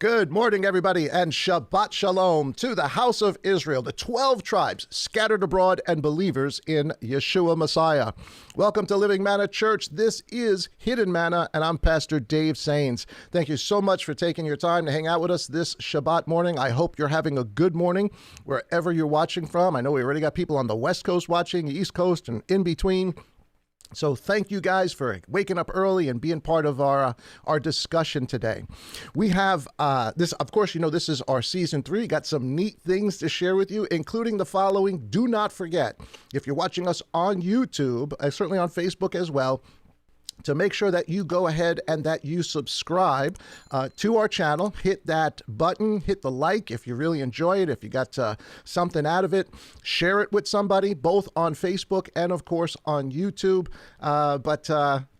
Good morning, everybody, and Shabbat Shalom to the house of Israel, the 12 tribes scattered abroad and believers in Yeshua Messiah. Welcome to Living Manna Church. This is Hidden Manna, and I'm Pastor Dave Sains. Thank you so much for taking your time to hang out with us this Shabbat morning. I hope you're having a good morning wherever you're watching from. I know we already got people on the West Coast watching, the East Coast, and in between. So thank you guys for waking up early and being part of our discussion today. We have this, of course, you know, this is our season 3. Got some neat things to share with you, including the following. Do not forget, if you're watching us on YouTube, certainly on Facebook as well, to make sure that you go ahead and that you subscribe to our channel. Hit that button, hit the like if you really enjoy it, if you got something out of it. Share it with somebody, both on Facebook and, of course, on YouTube. But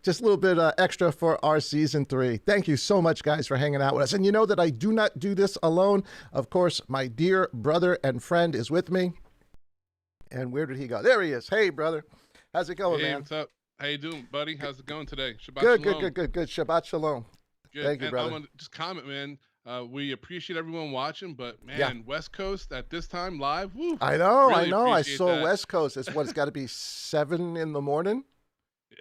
just a little bit extra for our season 3. Thank you so much, guys, for hanging out with us. And you know that I do not do this alone. Of course, my dear brother and friend is with me. And where did he go? There he is. Hey, brother. How's it going, man? What's up? How you doing, buddy? How's it going today? Shabbat Good, shalom. good. Shabbat shalom. Good. Thank you, and brother. I want to just comment, man. We appreciate everyone watching, but man, Yeah. West Coast at this time live. Woo, I know. really I appreciate saw that. West Coast. It's got to be 7 in the morning.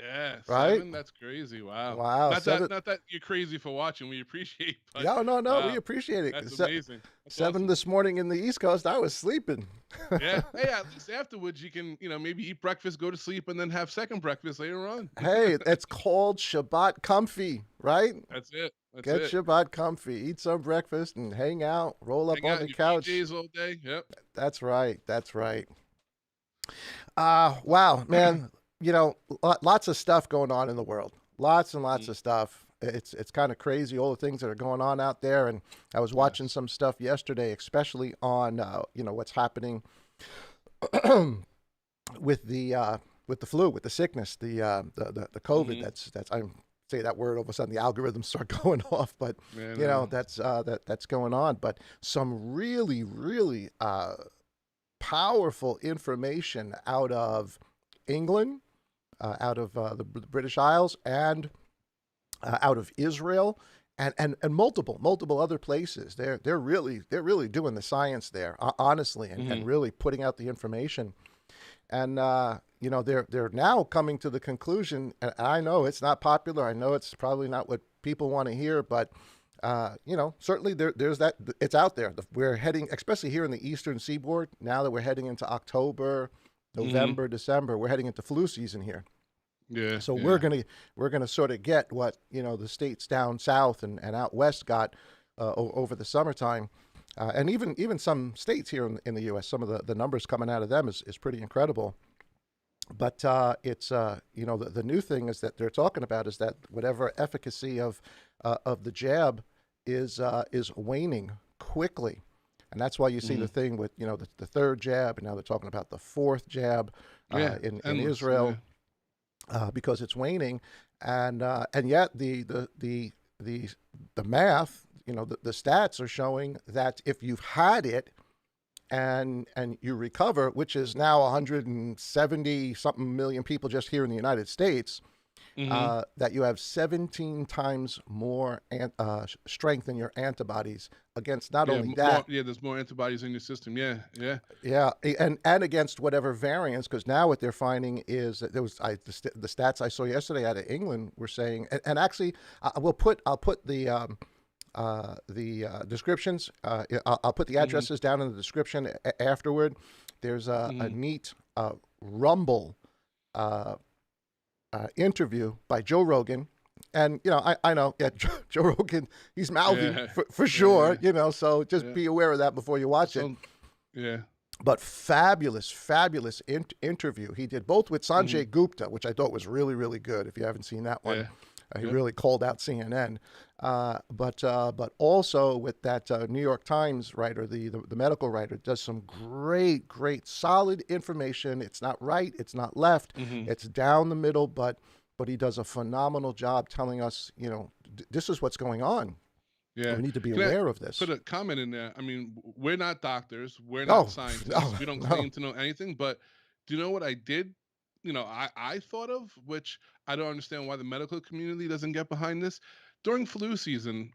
Yeah, Right? 7, that's crazy. Wow. Wow, Not 7 that you're crazy for watching. We appreciate. But, No, wow, we appreciate it. that's amazing. That's 7 awesome. this morning in the East Coast, I was sleeping. Yeah. Hey, at least afterwards you can, maybe eat breakfast, go to sleep, and then have second breakfast later on. Hey, it's called Shabbat comfy, right? That's it. That's Get it. Shabbat comfy, eat some breakfast and hang out, roll up Hang on out the in your couch. PJs all day. Yep. That's right. Wow, man, lots of stuff going on in the world. Lots and lots of stuff. It's kind of crazy, all the things that are going on out there. And I was watching some stuff yesterday, especially on, what's happening with the flu, with the sickness, the COVID. That's I say that word, all of a sudden the algorithms start going off. But that's going on. But some really, really powerful information out of England, out of the British Isles, and out of Israel, and multiple other places. They're really doing the science there, honestly, and really putting out the information. And they're now coming to the conclusion. And I know it's not popular. I know it's probably not what people want to hear, but certainly there's that. It's out there. We're heading, especially here in the Eastern Seaboard, now that we're heading into October, November, December. We're heading into flu season here. Yeah. So yeah. we're gonna sort of get what the states down south and out west got over the summertime, and even some states here in the U.S. Some of the numbers coming out of them is pretty incredible. But it's the new thing is that they're talking about is that whatever efficacy of the jab is waning quickly. And that's why you see the thing with, the third jab, and now they're talking about the fourth jab in endless, Israel, because it's waning, and yet the math, the stats are showing that if you've had it and you recover, which is now 170 something million people just here in the United States, that you have 17 times more strength in your antibodies against not only that. There's more antibodies in your system. Yeah. And against whatever variants, because now what they're finding is that the stats I saw yesterday out of England were saying, and actually I'll put the descriptions. I'll put the addresses down in the description afterward. There's a neat Rumble interview by Joe Rogan. And, I know, Joe Rogan, he's mouthy for sure, so just be aware of that before you watch it. Yeah. But fabulous interview. He did both with Sanjay Gupta, which I thought was really, really good. If you haven't seen that one, he really called out CNN. But also with that New York Times writer, the medical writer, does some great, solid information. It's not right, it's not left, it's down the middle, but he does a phenomenal job telling us, this is what's going on. Yeah. We need to be aware of this. Put a comment in there. I mean, we're not doctors. We're not scientists. No, we don't claim to know anything. But do you know what I did? I thought of, which I don't understand why the medical community doesn't get behind this. during flu season,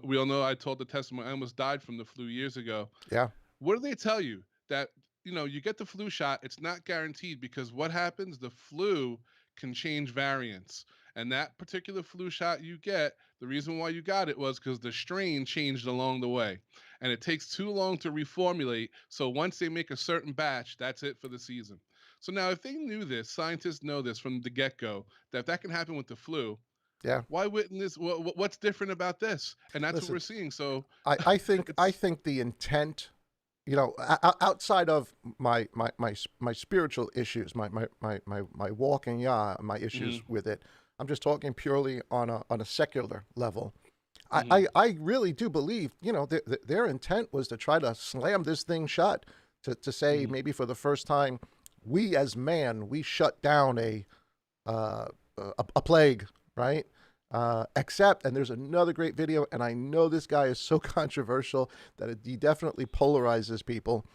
we all know I told the testimony I almost died from the flu years ago. Yeah. What do they tell you? That, you get the flu shot, it's not guaranteed, because what happens? The flu can change variants. And that particular flu shot you get, the reason why you got it was because the strain changed along the way. And it takes too long to reformulate. So once they make a certain batch, that's it for the season. So now, if they knew this, scientists know this from the get-go, that can happen with the flu, Yeah. why wouldn't this? What's different about this? And that's what Listen, we're seeing. So I it's think the intent, outside of my spiritual issues, my walking, my issues mhm, with it, I'm just talking purely on a secular level. mhm, I really do believe, their intent was to try to slam this thing shut, to say mhm. maybe for the first time, we as man, we shut down a plague, right? Except, and there's another great video, and I know this guy is so controversial that he definitely polarizes people.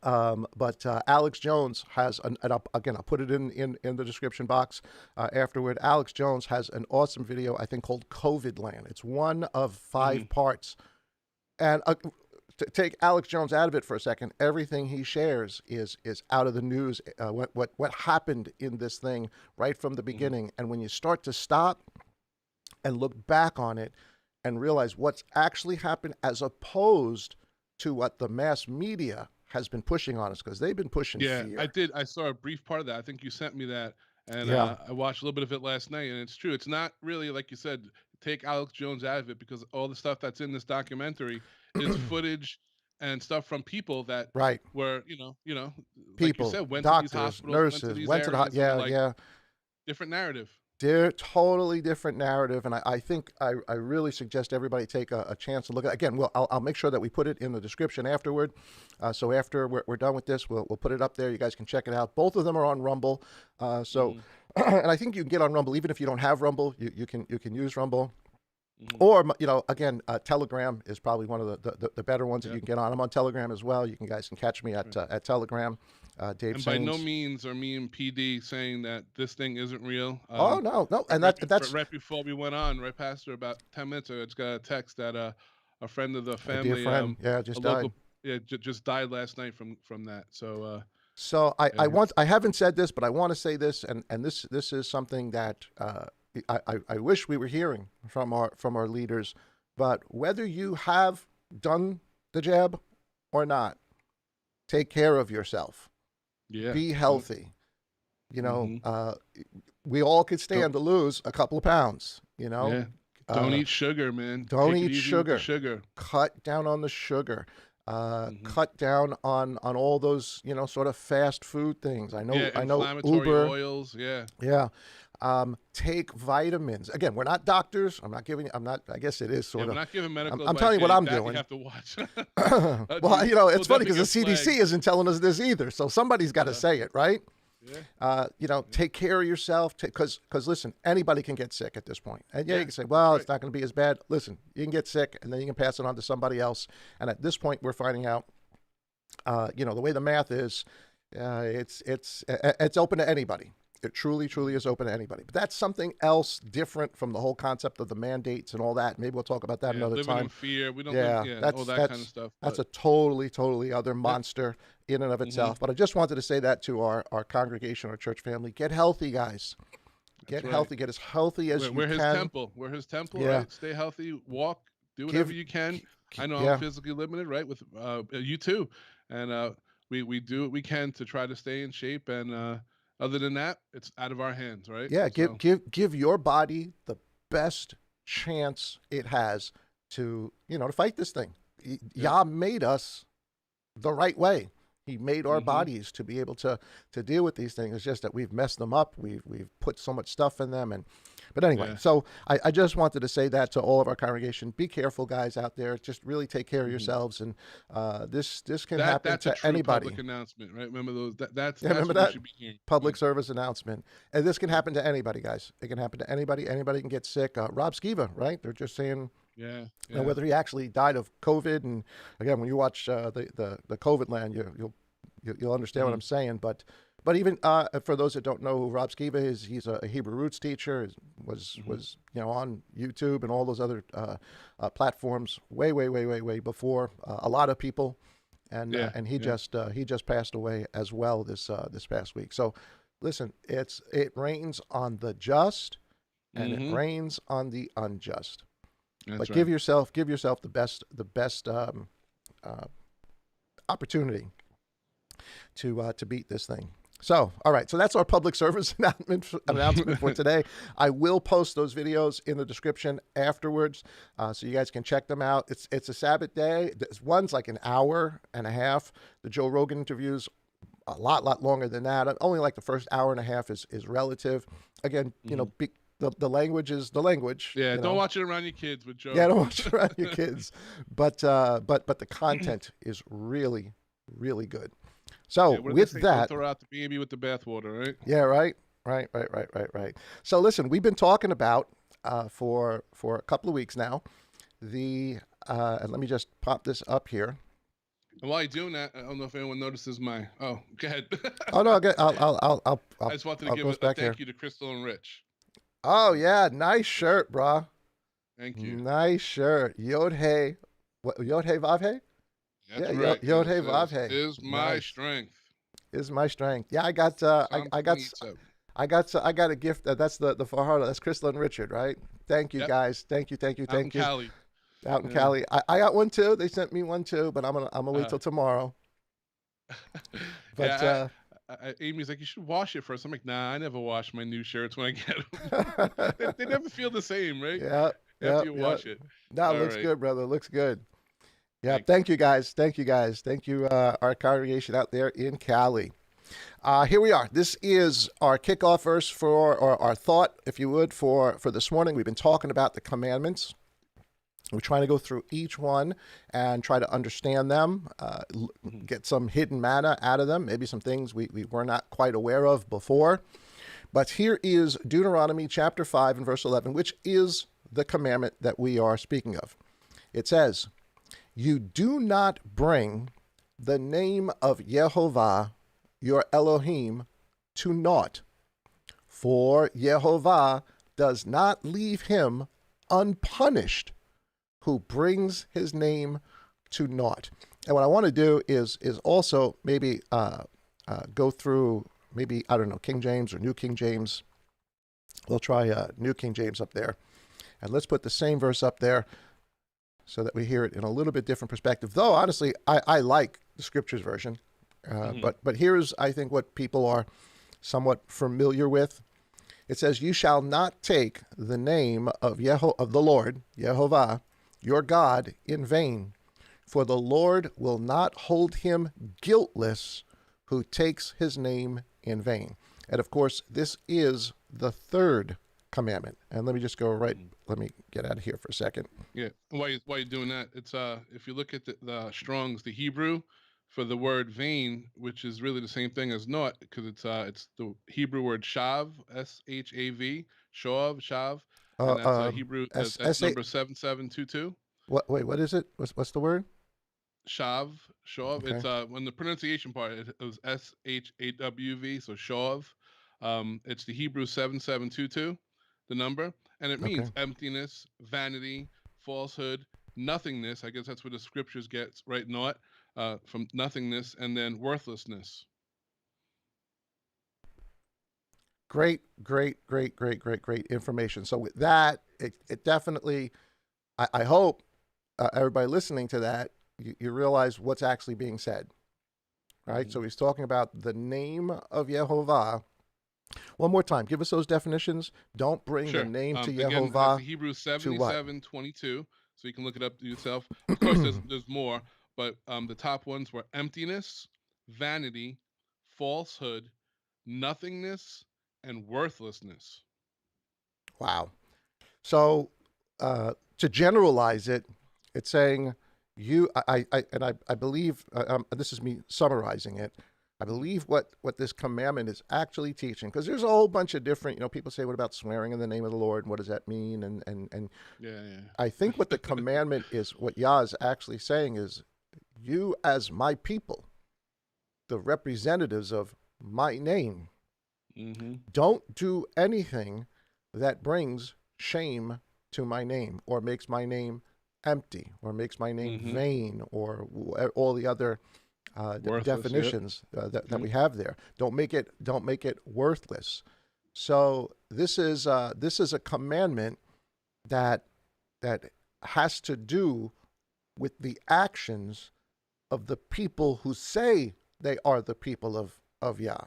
But Alex Jones has, again, I'll put it in the description box afterward. Alex Jones has an awesome video, I think, called COVID Land. It's one of 5 Mhm. parts. And to take Alex Jones out of it for a second, everything he shares is out of the news. What happened in this thing right from the Mhm. beginning, and when you start to stop and look back on it and realize what's actually happened, as opposed to what the mass media has been pushing on us, because they've been pushing Yeah, I fear. did. I saw a brief part of that. I think you sent me that, and Yeah, I watched a little bit of it last night. And it's true. It's not really like you said. Take Alex Jones out of it, because all the stuff that's in this documentary is footage and stuff from people that right. were, like you People, said, went to these doctors, hospitals, went to nurses, these went to areas, and were yeah, like, yeah. different narrative. They're totally different narrative, and I think I really suggest everybody take a chance to look at. Again, I'll make sure that we put it in the description afterward. So after we're done with this, we'll put it up there. You guys can check it out. Both of them are on Rumble. So, Mhm. and I think you can get on Rumble even if you don't have Rumble. You can use Rumble. Mhm. Or, again, Telegram is probably one of the better ones that you Yep. can get on. I'm on Telegram as well. Guys can catch me Right. at Telegram. Dave And by no Sains. means are me and PD saying that this thing isn't real. Oh no, no, Right, and that's right before we went on, right, Pastor, about 10 minutes ago, I just got a text that a friend of the a dear family, friend. Yeah, a just died. local, yeah, just died last night from that. So So yeah, I haven't said this, but I want to say this, and this is something that I wish we were hearing from our leaders. But whether you have done the jab or not, take care of yourself. yeah, Be yep, healthy. You know, hmm we all could don't stand to lose a couple of pounds. yeah, don't Uh, eat sugar, man. don't Take it eat easy with the sugar. sugar. Cut down on the sugar. Hmm Cut down on all those sort of fast food things. Yeah, I know inflammatory Uber. oils. Yeah, Yeah. Take vitamins. Again, we're not doctors. I'm not giving. I'm not. I guess it is yeah. sort We're of. not giving medical I'm advice telling you what here. I'm That you doing. have to watch. Well, We'll it's funny definitely because the get CDC flagged. isn't telling us this either. So somebody's got to Uh, say it, right? yeah, yeah, Take care of yourself. Because listen, anybody can get sick at this point. And yeah, you yeah. can say, That's well, right. it's not going to be as bad. Listen, you can get sick, and then you can pass it on to somebody else. And at this point, we're finding out, the way the math is, it's open to anybody. It truly, truly is open to anybody. But that's something else different from the whole concept of the mandates and all that. Maybe we'll talk about that Yeah, another living in time. fear. We don't live. Yeah, Yeah, all that's that kind of that's stuff. that's But a totally, totally other yeah, monster in and of hmm itself. But I just wanted to say that to our congregation, our church family. Get healthy, guys. that's Get right. healthy. Get as healthy as you We're his can. temple. We're his temple, Yeah. right? Stay healthy. Walk. Do whatever Give. you can. I know I'm Yeah. physically limited, right? With you too, and we do what we can to try to stay in shape. And other than that, it's out of our hands, right? Yeah. Give So give give your body the best chance it has to fight this thing. yep. Yah made us the right way. He made our hmm bodies to be able to deal with these things. It's just that we've messed them up. We've put so much stuff in them. But anyway, Yeah. so I just wanted to say that to all of our congregation. Be careful, guys out there. Just really take care of hmm yourselves. And this can That happen that's a to true anybody. public announcement, right? Remember those? That's Yeah, that's remember what we that should be hearing. Yeah. public service announcement. And this can Yeah. happen to anybody, guys. It can happen to anybody. Anybody can get sick. Rob Skiva, right? They're just saying Yeah. Yeah. whether he actually died of COVID. And again, when you watch the COVID land, you'll understand what hmm I'm saying. But But even for those that don't know who Rob Skiba is, he's a Hebrew roots teacher. Was on YouTube and all those other platforms way before a lot of people, and he just passed away as well this past week. So listen, it rains on the just and it rains on the unjust. That's but right. give yourself the best opportunity to beat this thing. So, all right. So that's our public service announcement for today. I will post those videos in the description afterwards, so you guys can check them out. It's a Sabbath day. One's like an hour and a half. The Joe Rogan interviews a lot longer than that. Only like the first hour and a half is relative. Again, the language is the language. Yeah, don't watch it around your kids with Joe. Yeah, don't watch it around your kids. But the content is really, really good. So with that, don't throw out the baby with the bathwater, right? Yeah, right. So listen, we've been talking about for a couple of weeks now. And let me just pop this up here. And while you're doing that, I don't know if anyone notices my. Oh, go ahead. Oh no, I'll I just wanted to give a thank you to Crystal and Rich. Oh yeah, nice shirt, brah. Thank you. Nice shirt. Yod Hey, Yod Hey Vav Hey. That's right. Yod Hey Vav Hey is my strength. Is my strength. Yeah, I got I got a gift. That's the Fajardo. That's Crystal and Richard, right? Thank you guys. Thank you. Out in Cali. Out in Cali. I got one too. They sent me one too, but I'm gonna wait till tomorrow. But Amy's like, you should wash it first. I'm like, nah, I never wash my new shirts when I get them. they never feel the same, right? Yeah. After you wash it. No, it looks good, brother. It looks good. Yeah. Thank you guys. Thank you, our congregation out there in Cali. Here we are. This is our kickoff verse or our thought, if you would, for this morning. We've been talking about the commandments. We're trying to go through each one and try to understand them, get some hidden manna out of them, maybe some things we were not quite aware of before. But here is Deuteronomy chapter 5 and verse 11, which is the commandment that we are speaking of. It says, "You do not bring the name of Yehovah, your Elohim, to naught, for Yehovah does not leave him unpunished who brings his name to naught." And what I want to do is also maybe go through maybe, I don't know, King James or New King James. We'll try New King James up there. And let's put the same verse up there so that we hear it in a little bit different perspective. Though, honestly, I like the Scriptures version. But here's, I think, what people are somewhat familiar with. It says, "You shall not take the name of the Lord, Yehovah, your God, in vain, for the Lord will not hold him guiltless who takes his name in vain." And of course, this is the third commandment. And let me just go let me get out of here for a second. Yeah. While you're doing that, it's if you look at the Strong's, the Hebrew for the word vain, which is really the same thing as naught, because it's the Hebrew word shav, SHAV, shav. And that's Hebrew. That's number 7722. Wait, what is it? What's the word? Shav. Okay. It's when the pronunciation part it was SHAWV, so shav. It's the Hebrew 7722, the number, and it means emptiness, vanity, falsehood, nothingness. I guess that's where the scriptures gets right, naught, from nothingness, and then worthlessness. Great information. So with that, it definitely, I hope everybody listening to that, you realize what's actually being said, right? So he's talking about the name of Yehovah. One more time, give us those definitions. Don't bring the name to Yehovah. Again, Hebrew 7722, so you can look it up yourself. Of course, there's more, but the top ones were emptiness, vanity, falsehood, nothingness, and worthlessness. Wow. So to generalize it, it's saying I believe, this is me summarizing it. I believe what this commandment is actually teaching, because there's a whole bunch of different, people say, what about swearing in the name of the Lord? And what does that mean? And yeah. I think what the commandment is, what Yah is actually saying is, you as my people, the representatives of my name. Mm-hmm. Don't do anything that brings shame to my name or makes my name empty or makes my name Mm-hmm. vain or all the other Worthless. definitions that Yep. we have there. Don't make it worthless. So this is a commandment that has to do with the actions of the people who say they are the people of Yah.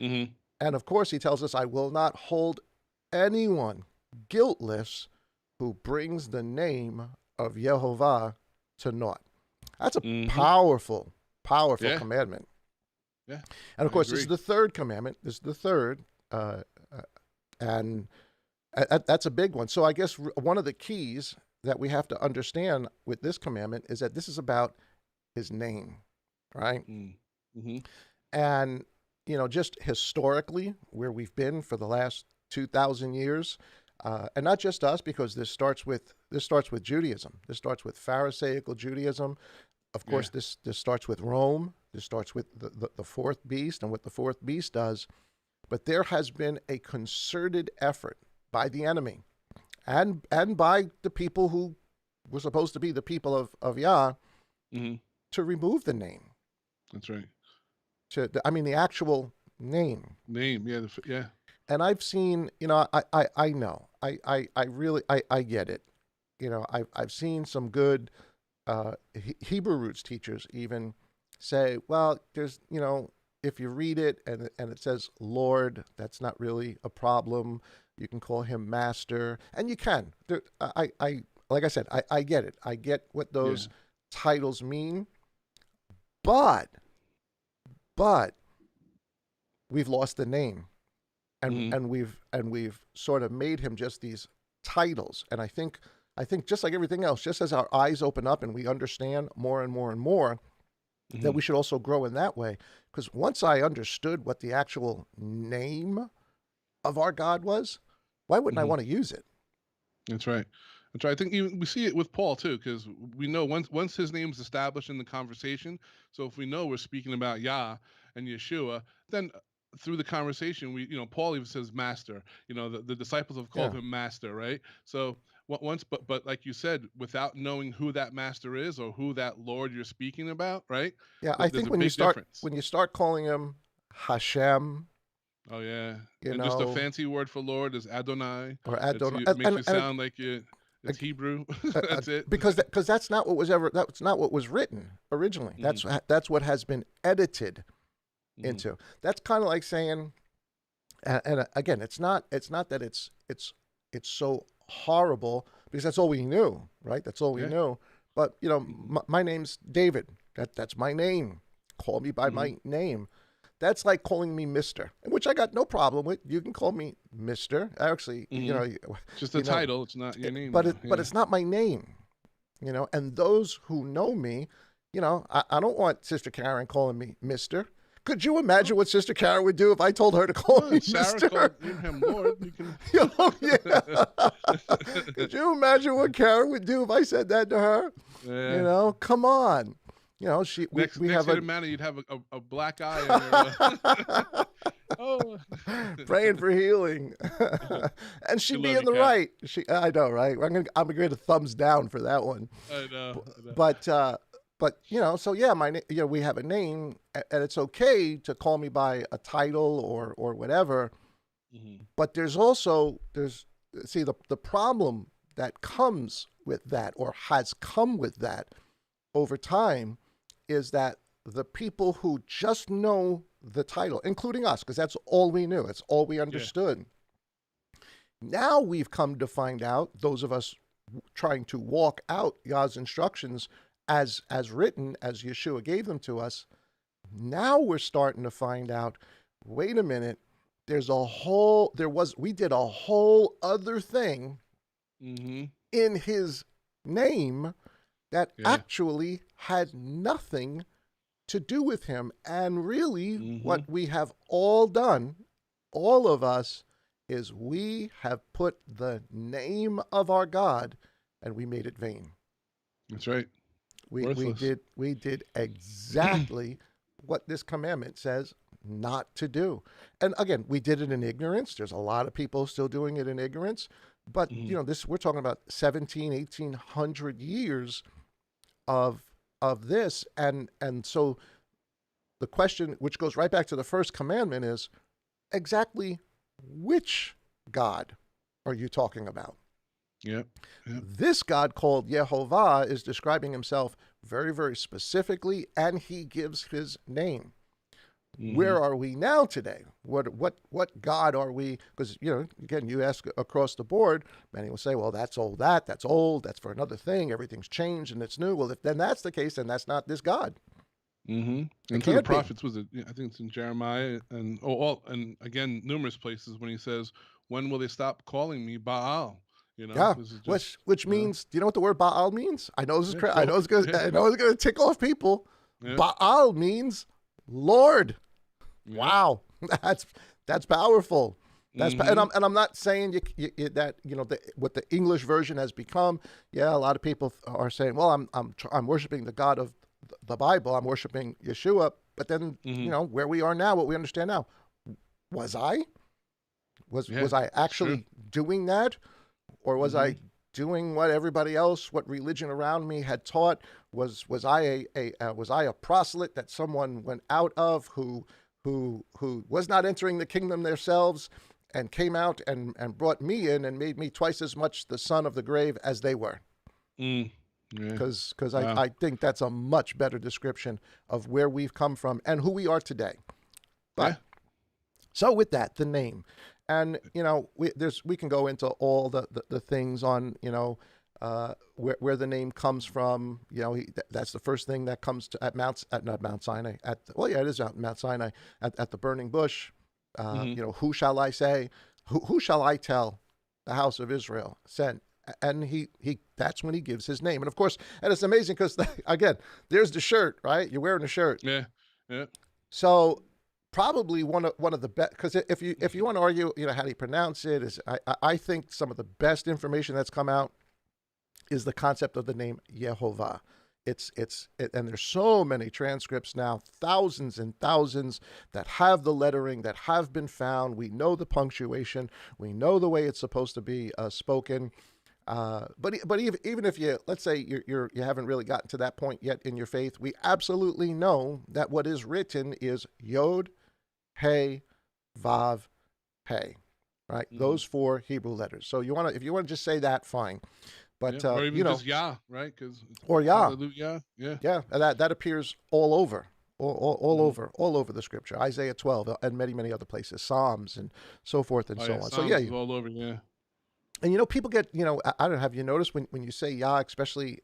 Mm-hmm. And of course, he tells us, I will not hold anyone guiltless who brings the name of Yehovah to naught. That's a Mm-hmm. powerful Yeah. commandment. Yeah. And of I course, this is agree. the third commandment. This is the third. And that's a big one. So I guess one of the keys that we have to understand with this commandment is that this is about his name, right? Mm-hmm. And, just historically, where we've been for the last 2,000 years, and not just us, because this starts with Judaism. This starts with Pharisaical Judaism. Of Yeah. course, this starts with Rome. This starts with the fourth beast and what the fourth beast does. But there has been a concerted effort by the enemy and by the people who were supposed to be the people of Yah Mm-hmm. to remove the name. That's right. The actual name. Name. Yeah. Yeah. And I've seen, I know, I really, I get it. I've seen some good Hebrew roots teachers even say, well, there's, if you read it and it says Lord, that's not really a problem. You can call him Master, and you can. I like I said, I get it. I get what those titles mean, but we've lost the name, and we've sort of made him just these titles. And I think just like everything else, just as our eyes open up and we understand more and more and more, that we should also grow in that way. Because once I understood what the actual name of our God was, why wouldn't I want to use it? That's right. That's right. I think even we see it with Paul too, because we know once his name's established in the conversation. So if we know we're speaking about Yah and Yeshua, then through the conversation, Paul even says Master. The disciples have called Yeah. him Master, right? So once, but like you said, without knowing who that Master is or who that Lord you're speaking about, right? Yeah, I There's think a big difference. when you start calling him Hashem, Oh yeah, you and just a know, fancy word for Lord is Adonai. or Adonai, It makes you and sound like it's Hebrew. That's it. because that's not what was written originally. Mm-hmm. That's what has been edited Mm-hmm. into. That's kind of like saying, and again, it's not that it's so horrible, because that's all we knew, right? That's all we Yeah. knew. But my name's David. That's my name. Call me by Mm-hmm. my name. That's like calling me Mister, which I got no problem with. You can call me Mister. Actually, Just a title. It's not your name. but Though. it's not my name. And those who know me, I don't want Sister Karen calling me Mister. Could you imagine what Sister Karen would do if I told her to call me Sarah Mister? called him Lord. You can. Yeah. Could you imagine what Karen would do if I said that to her? Yeah. Come on. We Next have hidden manna, you'd have a black eye in your. Oh. praying for healing, and she'd be in the right. I know, right? I'm gonna get a thumbs down for that one. I know. But so yeah, we have a name, and it's okay to call me by a title or whatever. Mm-hmm. But there's the problem that comes with that, or has come with that over time, is that the people who just know the title, including us, because that's all we knew, it's all we understood. Yeah. Now we've come to find out, those of us trying to walk out Yah's instructions as written, as Yeshua gave them to us, now we're starting to find out, wait a minute, we did a whole other thing in his name that actually had nothing to do with him. And really, what we have all done, all of us, is we have put the name of our God and we made it vain. That's right. We did exactly what this commandment says not to do. And again, we did it in ignorance. There's a lot of people still doing it in ignorance. But, we're talking about 1800 years of this. And so the question, which goes right back to the first commandment, is exactly which God are you talking about? Yep. This God called Yehovah is describing himself very, very specifically, and he gives his name. Where are we now today? What God are we? Because, again, you ask across the board, many will say, well, that's old, that's old, that's for another thing, everything's changed and it's new. Well, if then that's the case, then that's not this God. And to the prophets, was it? I think it's in Jeremiah and and again numerous places when he says, "When will they stop calling me Baal?" This is just, which means, do you know what the word Baal means? I know this is I know it's Yeah. going to tick off people. Yeah. Baal means Lord. Yeah. Wow, that's powerful. And I'm not saying that what the English version has become. Yeah, a lot of people are saying, well, I'm worshiping the God of the Bible. I'm worshiping Yeshua. But then where we are now, what we understand now, was I actually doing that, or was I doing what everybody else, what religion around me had taught? Was I a proselyte that someone went out of who was not entering the kingdom themselves and came out and brought me in and made me twice as much the son of the grave as they were? Because I think that's a much better description of where we've come from and who we are today. But so with that, the name, and we can go into all the things on where the name comes from. That's the first thing that comes to not Mount Sinai. It is at Mount Sinai at the burning bush. Who shall I say? Who shall I tell the house of Israel sent? And he that's when he gives his name. And of course, and it's amazing because again, there's the shirt, right? You're wearing a shirt. Yeah. So probably one of the best, because if you want to argue, how do you pronounce it? Is I think some of the best information that's come out is the concept of the name Yehovah. And there's so many transcripts now, thousands and thousands that have the lettering, that have been found. We know the punctuation. We know the way it's supposed to be spoken. But even if let's say you haven't really gotten to that point yet in your faith, we absolutely know that what is written is Yod, Hey, Vav, Hey, right? Those four Hebrew letters. So if you want to just say that, fine. But or even just Yah, right? Or Yah, Hallelujah, that appears all over, all over the Scripture. Isaiah 12 and many, many other places, Psalms and so forth and so on. Psalms So all over, And people get, I don't know, have you noticed when you say Yah, especially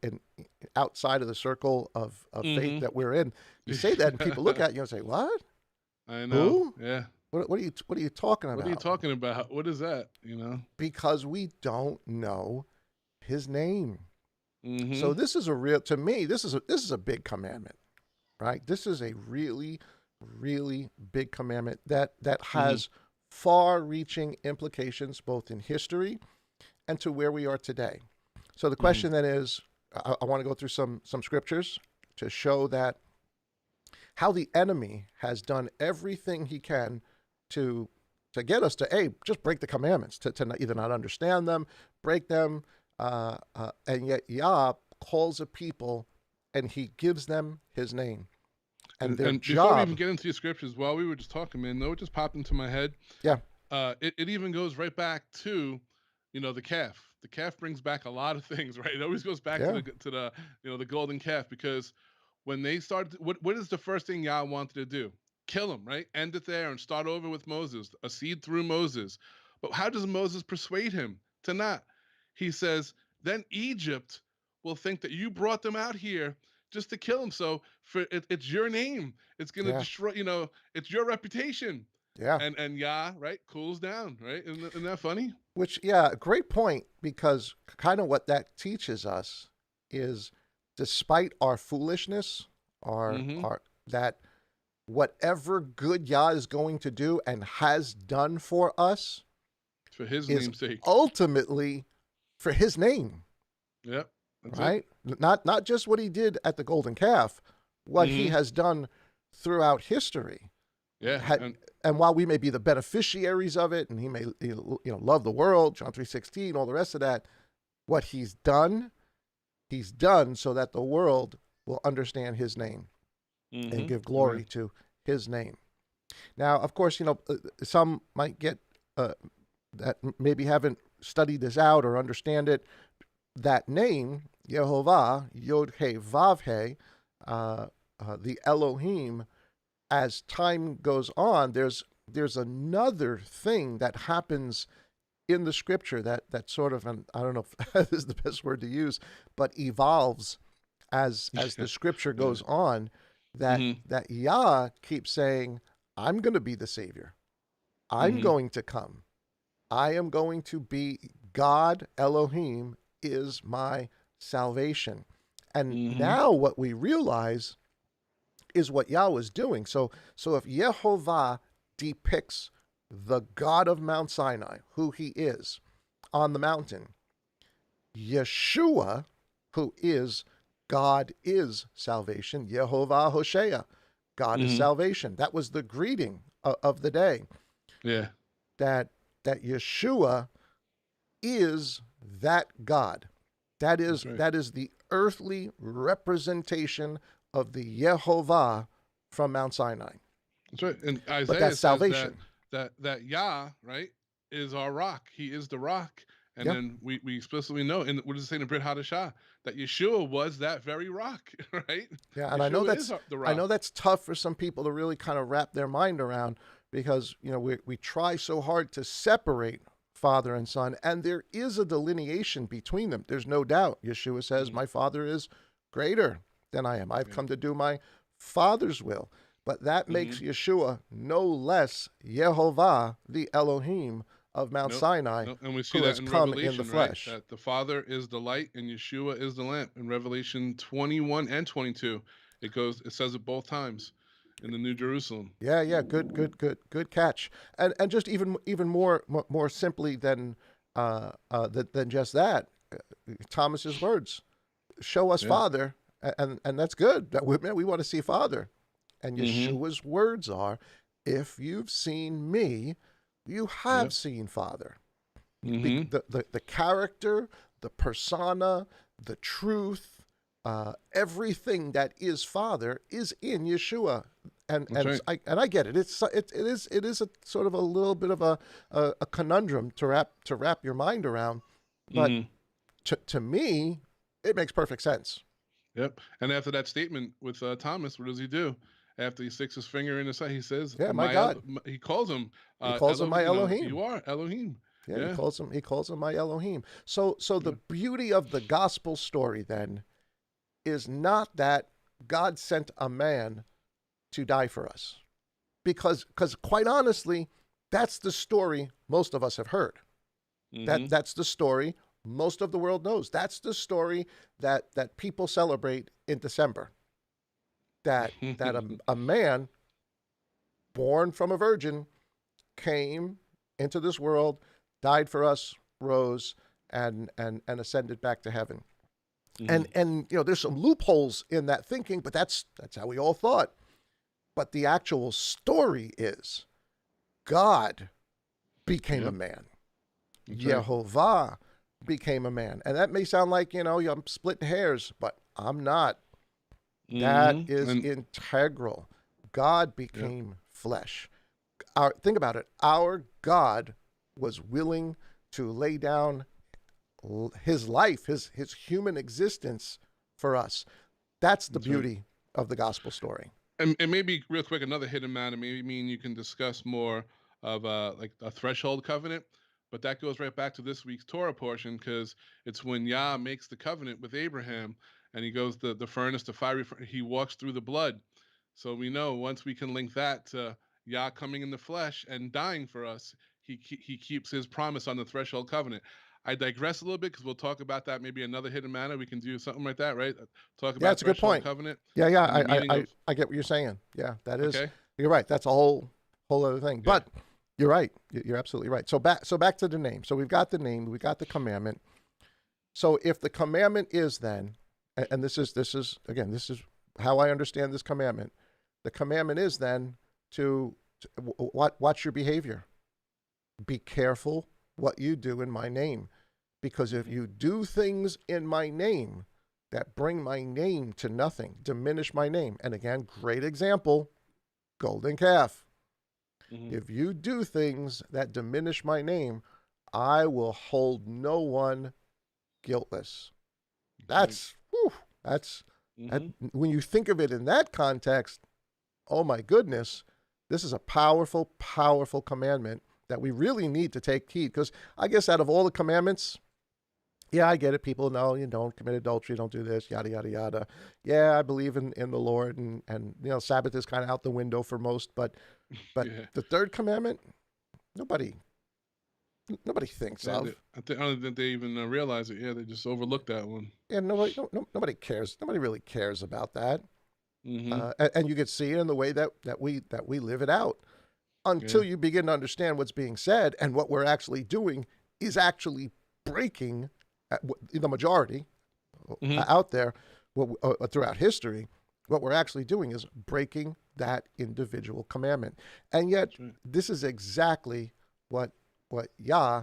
outside of the circle of faith that we're in, you say that and people look at you and say, "What? I know. Who? Yeah. What are you talking about? What are you talking about? What is that? Because we don't know his name. So this is to me, this is a big commandment, right? This is a really, really big commandment that has far-reaching implications both in history and to where we are today. So the question then is, I want to go through some scriptures to show that how the enemy has done everything he can to get us to just break the commandments, to either not understand them, break them, and yet Yah calls a people and he gives them his name. And their job. Before we even get into the scriptures, while we were just talking, man, it just popped into my head. Yeah. It even goes right back to, the calf. The calf brings back a lot of things, right? It always goes back to the golden calf, because when they started, what is the first thing Yah wanted to do? Kill him, right? End it there and start over with Moses, a seed through Moses. But how does Moses persuade him to not? He says, then Egypt will think that you brought them out here just to kill him. So it's your name. It's going to destroy, it's your reputation. Yeah. And Yah, right, cools down, right? Isn't that funny? Which, great point, because kind of what that teaches us is, despite our foolishness, that whatever good Yah is going to do and has done for us, for his name's sake, ultimately for his name. Yep. Right? Not just what he did at the golden calf, what he has done throughout history. Yeah. And while we may be the beneficiaries of it, and he may love the world, John 3:16, all the rest of that, what he's done so that the world will understand his name and give glory to his name. Now, of course, some might get that maybe haven't studied this out or understand it. That name, Yehovah, Yod-He, Vav-He, the Elohim, as time goes on, there's another thing that happens in the scripture that sort of, and I don't know if this is the best word to use, but evolves as the scripture goes on, that Yah keeps saying, I'm going to be the Savior. I'm going to come. I am going to be God. Elohim is my salvation. And now what we realize is what Yah was doing. So if Yehovah depicts the God of Mount Sinai, who he is on the mountain, Yeshua, who is God is salvation, Yehovah Hoshea, God is salvation. That was the greeting of the day. Yeah. That Yeshua is that God. That is the earthly representation of the Yehovah from Mount Sinai. That's right. And Isaiah But that's says salvation. that Yah, right, is our rock. He is the rock. And then we explicitly know, and what does it say in the Brit Hadashah? That Yeshua was that very rock, right? Yeah, and Yeshua I know is the rock. that's tough for some people to really kind of wrap their mind around, because we try so hard to separate Father and Son, and there is a delineation between them. There's no doubt. Yeshua says, my Father is greater than I am. I've come to do my Father's will. But that makes Yeshua no less Yehovah, the Elohim of Mount Sinai, and we see who that has in come Revelation, in the flesh. Right? That the Father is the light and Yeshua is the lamp. In Revelation 21 and 22, it says it both times in the New Jerusalem. Yeah, good catch. And just even more simply than just that, Thomas's words, show us Father, and that's good. That we want to see Father. And Yeshua's words are, if you've seen me, you have seen Father. The character, the persona, the truth, everything that is Father is in Yeshua. And I get it. It is a sort of a little bit of a conundrum to wrap your mind around, but to me, it makes perfect sense. Yep. And after that statement with Thomas, what does he do? After he sticks his finger in his side, he says, my God. He calls him. He calls him my Elohim. You are Elohim. Yeah, he calls him my Elohim. So the beauty of the gospel story then is not that God sent a man to die for us, because quite honestly, that's the story most of us have heard. That's the story most of the world knows. That's the story that people celebrate in December. That a man born from a virgin came into this world, died for us, rose, and ascended back to heaven. And there's some loopholes in that thinking, but that's how we all thought. But the actual story is God became a man. Yehovah became a man. And that may sound like, I'm splitting hairs, but I'm not. That is integral. God became flesh. Think about it. Our God was willing to lay down his life, his human existence for us. That's the beauty of the gospel story. And maybe real quick, another hidden matter. Maybe you can discuss more of like a threshold covenant, but that goes right back to this week's Torah portion, because it's when Yah makes the covenant with Abraham, and he goes the furnace, the fiery. He walks through the blood, so we know once we can link that to Yah coming in the flesh and dying for us, he keeps his promise on the threshold covenant. I digress a little bit because we'll talk about that. Maybe another hidden manner. We can do something like that, right? Talk about that's a good point. Covenant. Yeah. I get what you're saying. Yeah, that is. Okay. You're right. That's a whole other thing. Yeah. But you're right. You're absolutely right. So back to the name. So we've got the name. We got the commandment. So if the commandment is then, and this is how I understand this commandment. The commandment is then to Watch your behavior. Be careful what you do in my name, because if you do things in my name that bring my name to nothing, diminish my name. And again, great example, golden calf. If you do things that diminish my name, I will hold no one guiltless. That's, when you think of it in that context, oh my goodness, this is a powerful, powerful commandment that we really need to take heed. Because I guess out of all the commandments, yeah, I get it. People know you don't commit adultery, don't do this, yada, yada, yada. Yeah, I believe in the Lord, and Sabbath is kind of out the window for most. But the third commandment, nobody thinks of. I don't think they even realize it. Yeah, they just overlook that one. Yeah, nobody cares. Nobody really cares about that. And you can see it in the way that we live it out, until you begin to understand what's being said, and what we're actually doing is actually breaking the majority out there throughout history. What we're actually doing is breaking that individual commandment. And yet this is exactly what Yah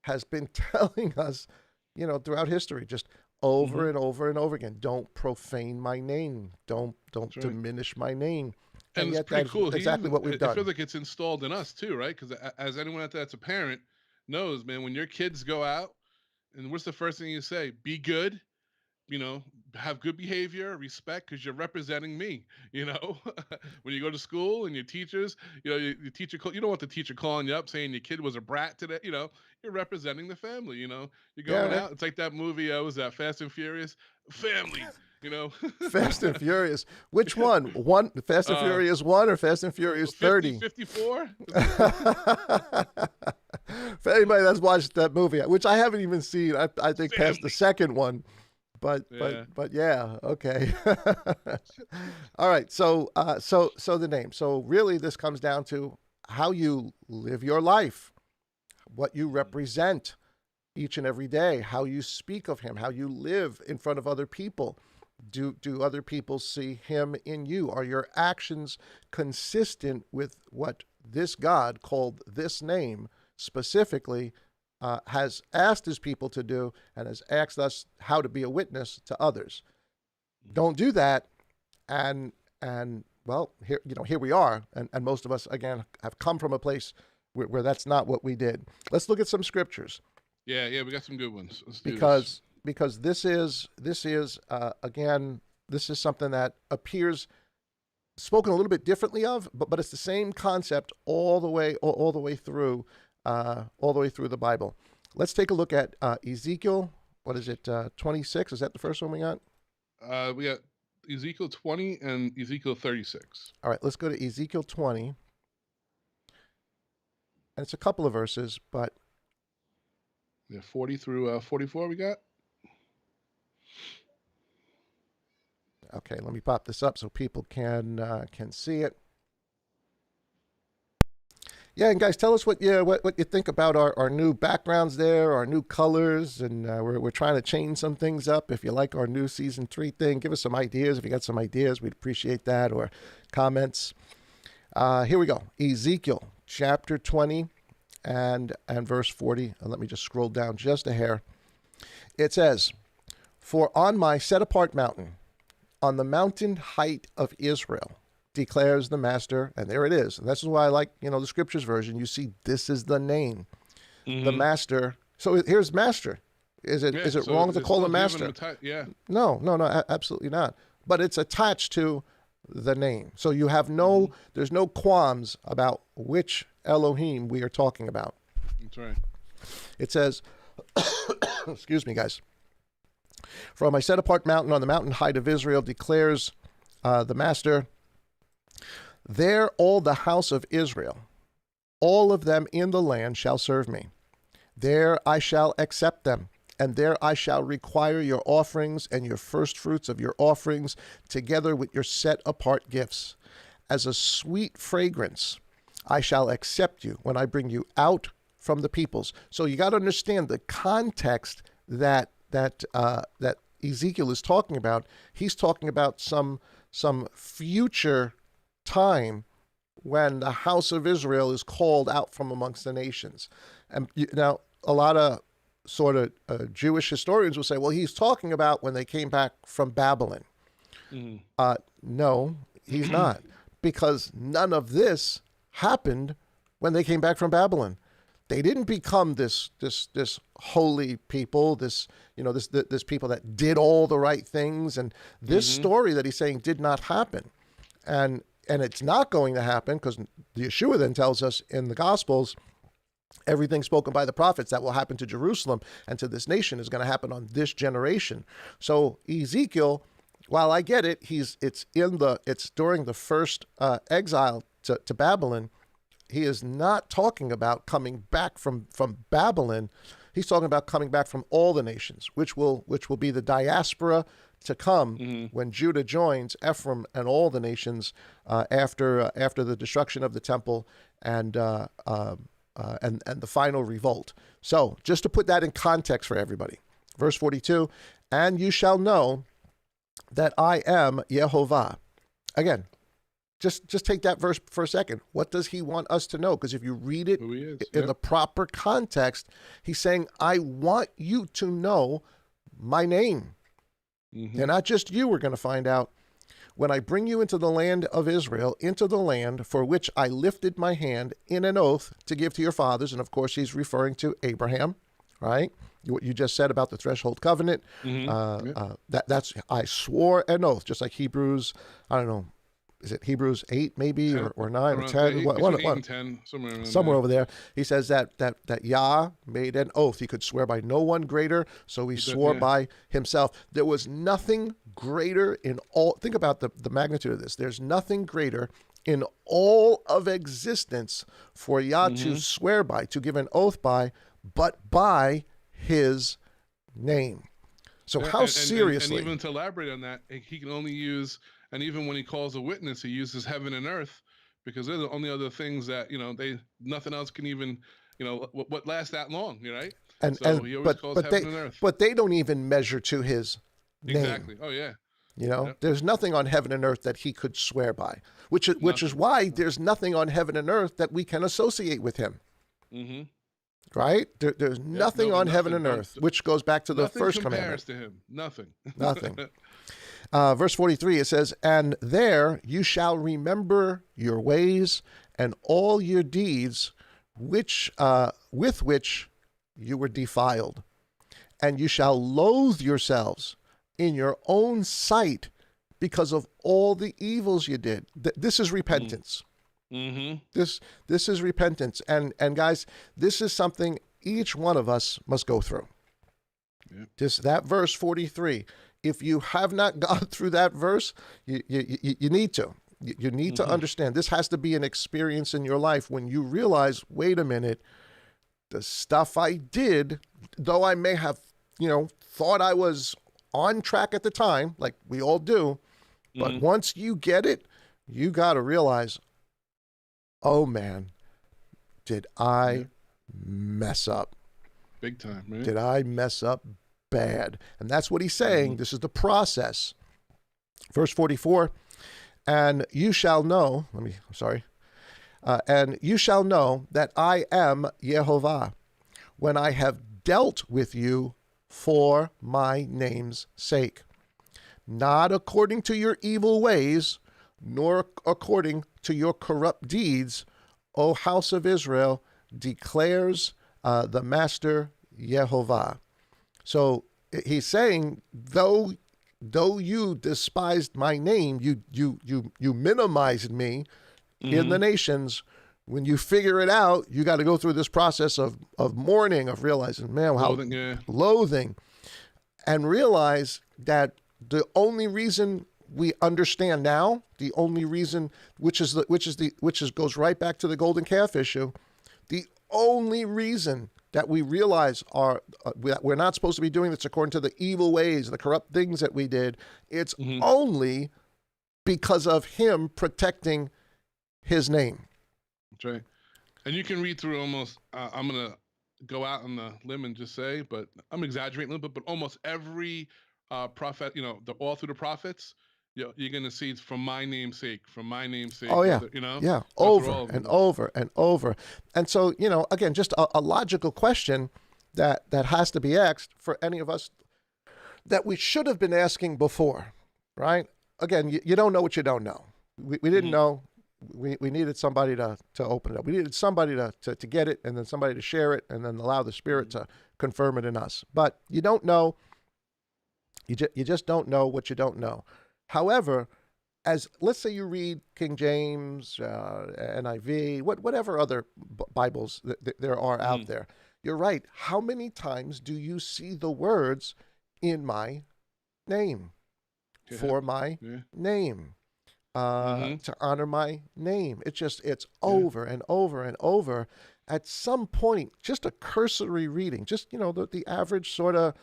has been telling us, throughout history, just over and over and over again. Don't profane my name. Don't diminish my name. And it's pretty cool. Exactly what we've done. I feel like it's installed in us too, right? Because as anyone out there that's a parent knows, man, when your kids go out, and what's the first thing you say? Be good, have good behavior, respect, because you're representing me. When you go to school and your teachers, your teacher, you don't want the teacher calling you up saying your kid was a brat today. You're representing the family. You're going out. It's like that movie. Was that Fast and Furious? Family. Fast and Furious. Which one? Fast and Furious 1 or Fast and Furious 30? 54? If anybody that's watched that movie, which I haven't even seen, I think past the second one, but yeah, okay. All right, so the name. So really, this comes down to how you live your life, what you represent each and every day, how you speak of him, how you live in front of other people. Do other people see him in you? Are your actions consistent with what this God called this name specifically has asked his people to do, and has asked us how to be a witness to others? Don't do that, and well, here we are, and most of us again have come from a place where that's not what we did. Let's look at some scriptures. Yeah, we got some good ones. Let's do this. Because this is again, this is something that appears spoken a little bit differently of, but it's the same concept all the way through the Bible. Let's take a look at Ezekiel. What is it? 26? Is that the first one we got? We got Ezekiel 20 and Ezekiel 36. All right, let's go to Ezekiel 20. And it's a couple of verses, but 40 through 44 we got. Okay, let me pop this up so people can see it. Yeah, and guys, tell us what you think about our new backgrounds there, our new colors, and we're trying to change some things up. If you like our new season 3 thing, give us some ideas. If you got some ideas, we'd appreciate that, or comments. Here we go. Ezekiel chapter 20 and verse 40. Let me just scroll down just a hair. It says, "For on my set apart mountain, on the mountain height of Israel, declares the master," and there it is. And this is why I like, the scriptures version. You see, this is the name, the master. So here's master. Is it wrong to call him master? No, absolutely not. But it's attached to the name. So you have there's no qualms about which Elohim we are talking about. That's right. It says, excuse me, guys. "From my set apart mountain on the mountain height of Israel, declares the master, there all the house of Israel, all of them in the land, shall serve me. There I shall accept them, and there I shall require your offerings and your first fruits of your offerings, together with your set apart gifts. As a sweet fragrance, I shall accept you when I bring you out from the peoples." So you got to understand the context that Ezekiel is talking about. He's talking about some future time when the house of Israel is called out from amongst the nations. And now, a lot of sort of Jewish historians will say, well, he's talking about when they came back from Babylon. No, he's not, because none of this happened when they came back from Babylon. They didn't become this holy people, this people that did all the right things. And this story that he's saying did not happen. And it's not going to happen, because Yeshua then tells us in the Gospels, everything spoken by the prophets that will happen to Jerusalem and to this nation is going to happen on this generation. So Ezekiel, while I get it, it's during the first exile to Babylon. He is not talking about coming back from Babylon. He's talking about coming back from all the nations, which will be the diaspora to come when Judah joins Ephraim and all the nations after the destruction of the temple and the final revolt. So just to put that in context for everybody, verse 42, and you shall know that I am Yehovah. Again, just take that verse for a second. What does he want us to know? Because if you read it in the proper context, he's saying, I want you to know my name. And not just you, we're going to find out. When I bring you into the land of Israel, into the land for which I lifted my hand in an oath to give to your fathers. And of course, he's referring to Abraham, right? What you just said about the threshold covenant. That's, I swore an oath, just like Hebrews, I don't know, is it Hebrews 8 maybe, 10, or 9 or 10? 8 and 10, somewhere over there. He says that Yah made an oath. He could swear by no one greater, so he swore by himself. There was nothing greater in all, think about the magnitude of this. There's nothing greater in all of existence for Yah to swear by, to give an oath by, but by his name. So how seriously? And even to elaborate on that, he can only use, and even when he calls a witness, he uses heaven and earth, because they're the only other things that, nothing else can even, what lasts that long, right? So he always calls heaven and earth. But they don't even measure to his name. Exactly. Oh, yeah. There's nothing on heaven and earth that he could swear by, which is why there's nothing on heaven and earth that we can associate with him. Right? There's nothing on heaven and earth, which goes back to the first commandment. To him. Nothing. Verse 43, it says, and there you shall remember your ways and all your deeds with which you were defiled. And you shall loathe yourselves in your own sight because of all the evils you did. This is repentance. This is repentance. And guys, this is something each one of us must go through. That verse 43. If you have not gone through that verse, you need to. You need to understand. This has to be an experience in your life when you realize, wait a minute, the stuff I did, though I may have, thought I was on track at the time, like we all do, but once you get it, you got to realize, oh man, did I mess up? Big time, right? Did I mess up bad? And that's what he's saying. This is the process. Verse 44, and you shall know, and you shall know that I am Yehovah when I have dealt with you for my name's sake, not according to your evil ways, nor according to your corrupt deeds, O house of Israel, declares the Master Yehovah. So he's saying, though you despised my name, you minimized me in the nations. When you figure it out, you got to go through this process of mourning, of realizing, man, how loathing, and realize that the only reason we understand now, the only reason, which goes right back to the golden calf issue, the only reason that we realize that we're not supposed to be doing this according to the evil ways, the corrupt things that we did. It's only because of him protecting his name. That's right. And you can read through almost, I'm going to go out on the limb and just say, but I'm exaggerating a little bit, but almost every prophet, all through the prophets, you're going to see it's from my name's sake, from my name's sake. Oh, yeah. You know? Yeah. Go through Over all of and them. over and over. And so, again, just a logical question that has to be asked for any of us that we should have been asking before, right? Again, you don't know what you don't know. We didn't know. We needed somebody to open it up. We needed somebody to get it, and then somebody to share it, and then allow the Spirit to confirm it in us. But you don't know. You just don't know what you don't know. However, let's say you read King James, NIV, whatever other Bibles there are out there, you're right. How many times do you see the words "in my name," "for my name," to honor my name? It's over and over and over. At some point, just a cursory reading, just the average sort of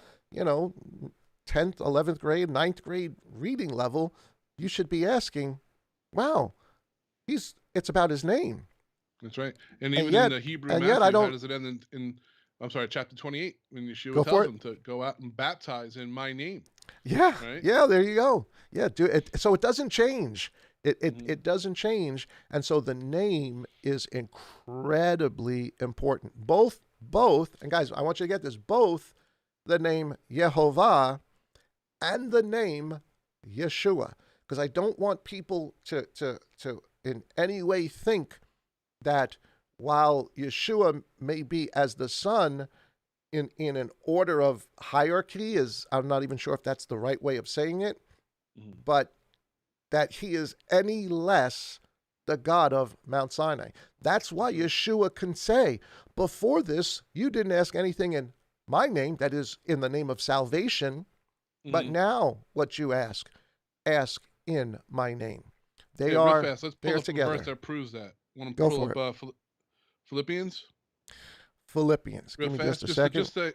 10th, 11th grade, 9th grade reading level, you should be asking, wow, it's about his name. That's right. And even in the Hebrew Matthew, how does it end in I'm sorry, chapter 28, when Yeshua tells them to go out and baptize in my name. Yeah. Right? Yeah, there you go. Yeah, do it. So it doesn't change. It doesn't change. And so the name is incredibly important. Both, and guys, I want you to get this, both the name Yehovah and the name Yeshua. Because I don't want people to in any way think that while Yeshua may be as the Son in an order of hierarchy, I'm not even sure if that's the right way of saying it, but that he is any less the God of Mount Sinai. That's why Yeshua can say, before this, you didn't ask anything in my name, that is in the name of salvation, but now what you ask in my name. They are real fast. Let's pull there up together. a verse that proves that. Want to Go pull for up Philippians? Philippians. Real Give me fast, just a second. Just to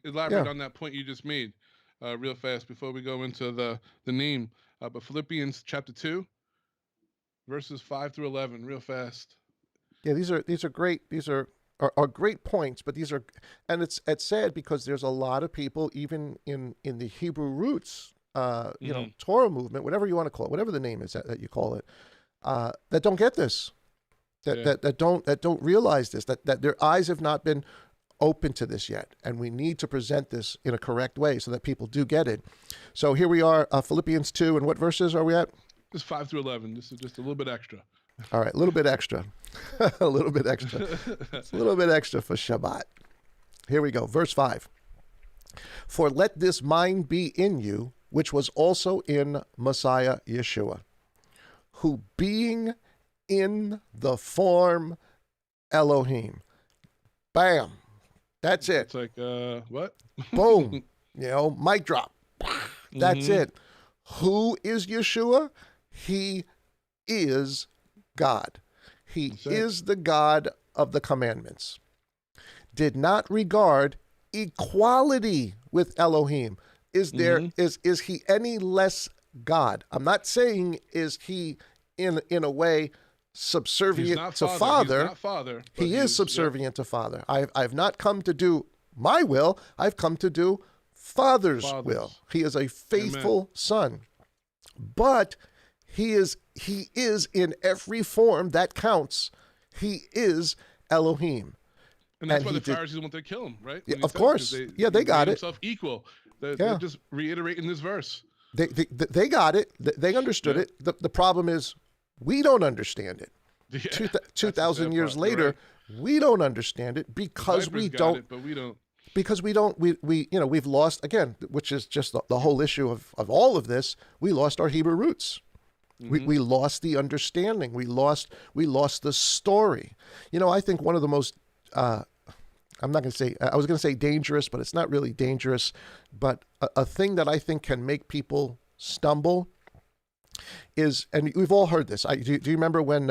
elaborate on that point you just made, real fast, before we go into the name. But Philippians chapter 2, verses 5 through 11, real fast. Yeah, these are great. These are great points, but these are, and it's sad because there's a lot of people, even in the Hebrew roots, Torah movement, whatever you want to call it, whatever the name is that you call it, that don't get this, that don't realize this, that their eyes have not been open to this yet, and we need to present this in a correct way so that people do get it. So here we are, Philippians 2, and what verses are we at? Just 5 through 11. This is just a little bit extra. All right, a little bit extra. A little bit extra. It's a little bit extra for Shabbat. Here we go, verse 5. For let this mind be in you, which was also in Messiah Yeshua, who being in the form Elohim. Bam. That's it. It's like, what? Boom. Mic drop. That's it. Who is Yeshua? He is God. He is the God of the commandments. Did not regard equality with Elohim. Is he any less God? I'm not saying is he in a way subservient to Father. He's not Father. He is subservient to Father. I've not come to do my will. I've come to do Father's will. He is a faithful Son. But he is in every form that counts. He is Elohim. And that's why the Pharisees want to kill him, right? Yeah, of course. They got it. Himself equal. They're just reiterating this verse. They got it. They understood it. The problem is we don't understand it. Yeah, 2,000 years later, we don't understand it because we don't. But we don't. Because we don't. We've lost, again, which is just the whole issue of all of this. We lost our Hebrew roots. We lost the understanding. We lost the story. I think one of the most I'm not going to say, I was going to say dangerous, but it's not really dangerous. But a thing that I think can make people stumble is, and we've all heard this. Do you remember when,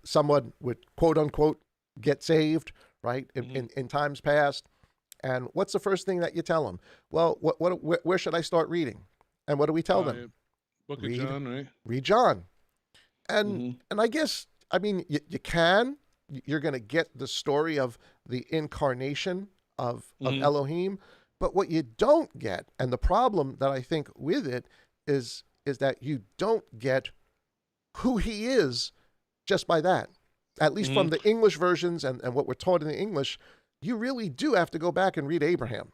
someone would quote unquote get saved, right? In times past. And what's the first thing that you tell them? Well, where should I start reading? And what do we tell them? Book of John, right? Read John. And I guess, you can. You're going to get the story of the incarnation of Elohim. But what you don't get, and the problem that I think with it, is that you don't get who he is just by that. At least from the English versions and what we're taught in the English, you really do have to go back and read Abraham.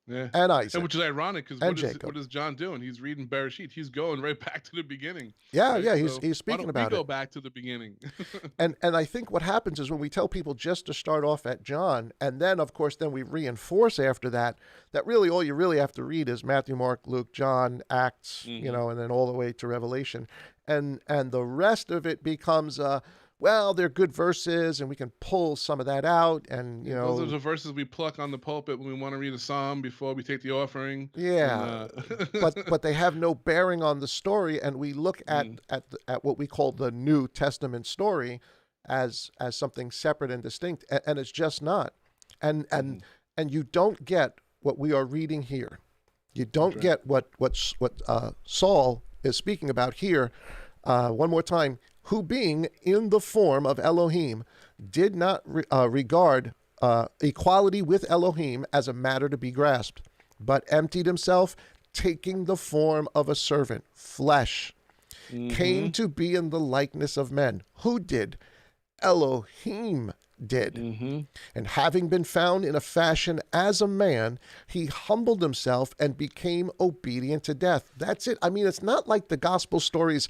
Yeah. And Isaac. And which is ironic because what is John doing? He's reading Bereshit. He's going right back to the beginning. Yeah, right? yeah, So he's speaking about we it. go back to the beginning. And I think what happens is when we tell people just to start off at John, and then of course then we reinforce after that really all you really have to read is Matthew, Mark, Luke, John, Acts, you know, and then all the way to Revelation. And the rest of it becomes well, they're good verses, and we can pull some of that out, and those are the verses we pluck on the pulpit when we want to read a psalm before we take the offering. Yeah, but they have no bearing on the story, and we look at what we call the New Testament story as something separate and distinct, and it's just not. And you don't get what we are reading here. You don't get what Saul is speaking about here. One more time. Who being in the form of Elohim did not regard equality with Elohim as a matter to be grasped, but emptied himself, taking the form of a servant, flesh, came to be in the likeness of men. Who did? Elohim did. And having been found in a fashion as a man, he humbled himself and became obedient to death. That's it. I mean, it's not like the gospel stories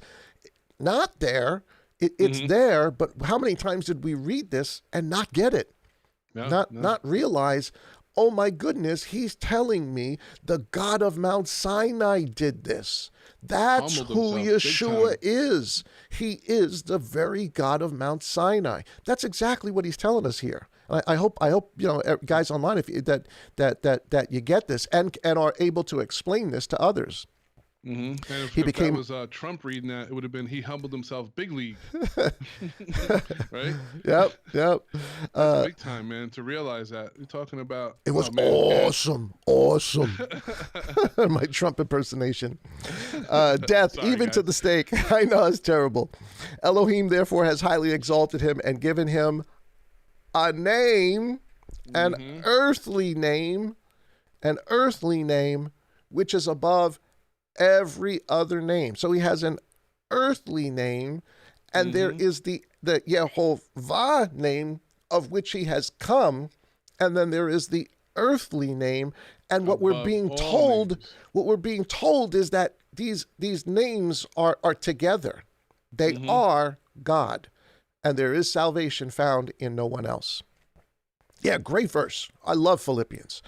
not there. It's there, but how many times did we read this and not get it? Not realize, oh my goodness, he's telling me the God of Mount Sinai did this. That's who Yeshua is. He is the very God of Mount Sinai. That's exactly what he's telling us here. I hope guys online, if that you get this and are able to explain this to others. And if that was Trump reading that, it would have been he humbled himself big league. Right? Yep. That's big time, man, to realize that. You're talking about... It was awesome. My Trump impersonation. Death, sorry, even guys. To the stake. I know, it's terrible. Elohim, therefore, has highly exalted him and given him a name, an earthly name, which is above every other name. So he has an earthly name, and there is the Yehovah name of which he has come, and then there is the earthly name. And what we're being told is that these names are together. They are God, and there is salvation found in no one else. Yeah, great verse. I love Philippians.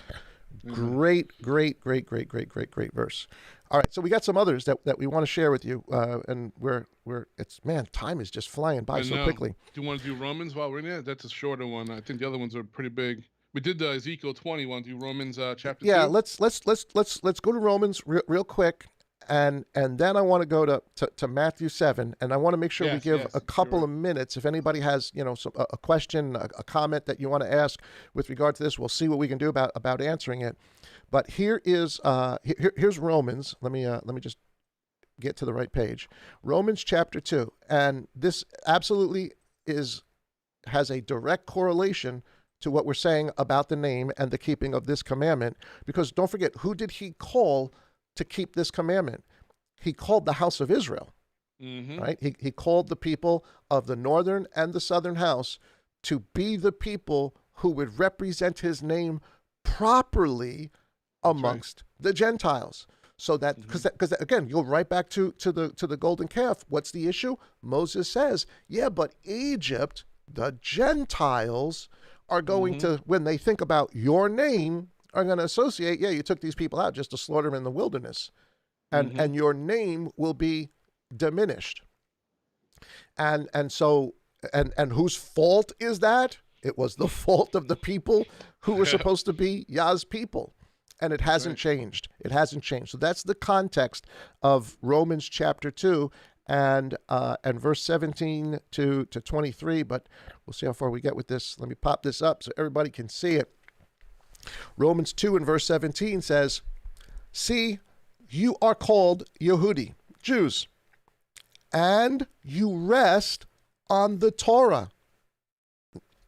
Great verse. All right, so we got some others that we want to share with you, and time is just flying by so quickly. Do you want to do Romans while we're in there? That's a shorter one. I think the other ones are pretty big. We did Ezekiel 20. Want to do Romans chapter 2? Yeah, let's go to Romans real quick, and then I want to go to Matthew 7, and I want to make sure we give a couple of minutes. If anybody has a question, a comment that you want to ask with regard to this, we'll see what we can do about answering it. But here's Romans. Let me just get to the right page. Romans chapter 2, and this absolutely has a direct correlation to what we're saying about the name and the keeping of this commandment. Because don't forget, who did he call to keep this commandment? He called the house of Israel, right? He called the people of the northern and the southern house to be the people who would represent his name properly amongst the Gentiles. So that, because again, you'll right back to the golden calf. What's the issue? Moses says, but Egypt, the Gentiles, are going to, when they think about your name, are going to associate, you took these people out just to slaughter them in the wilderness. And your name will be diminished. And so whose fault is that? It was the fault of the people who were supposed to be Yah's people. And it hasn't changed. It hasn't changed. So that's the context of Romans chapter 2 and verse 17 to 23. But we'll see how far we get with this. Let me pop this up so everybody can see it. Romans 2 and verse 17 says, "See, you are called Yehudi, Jews, and you rest on the Torah."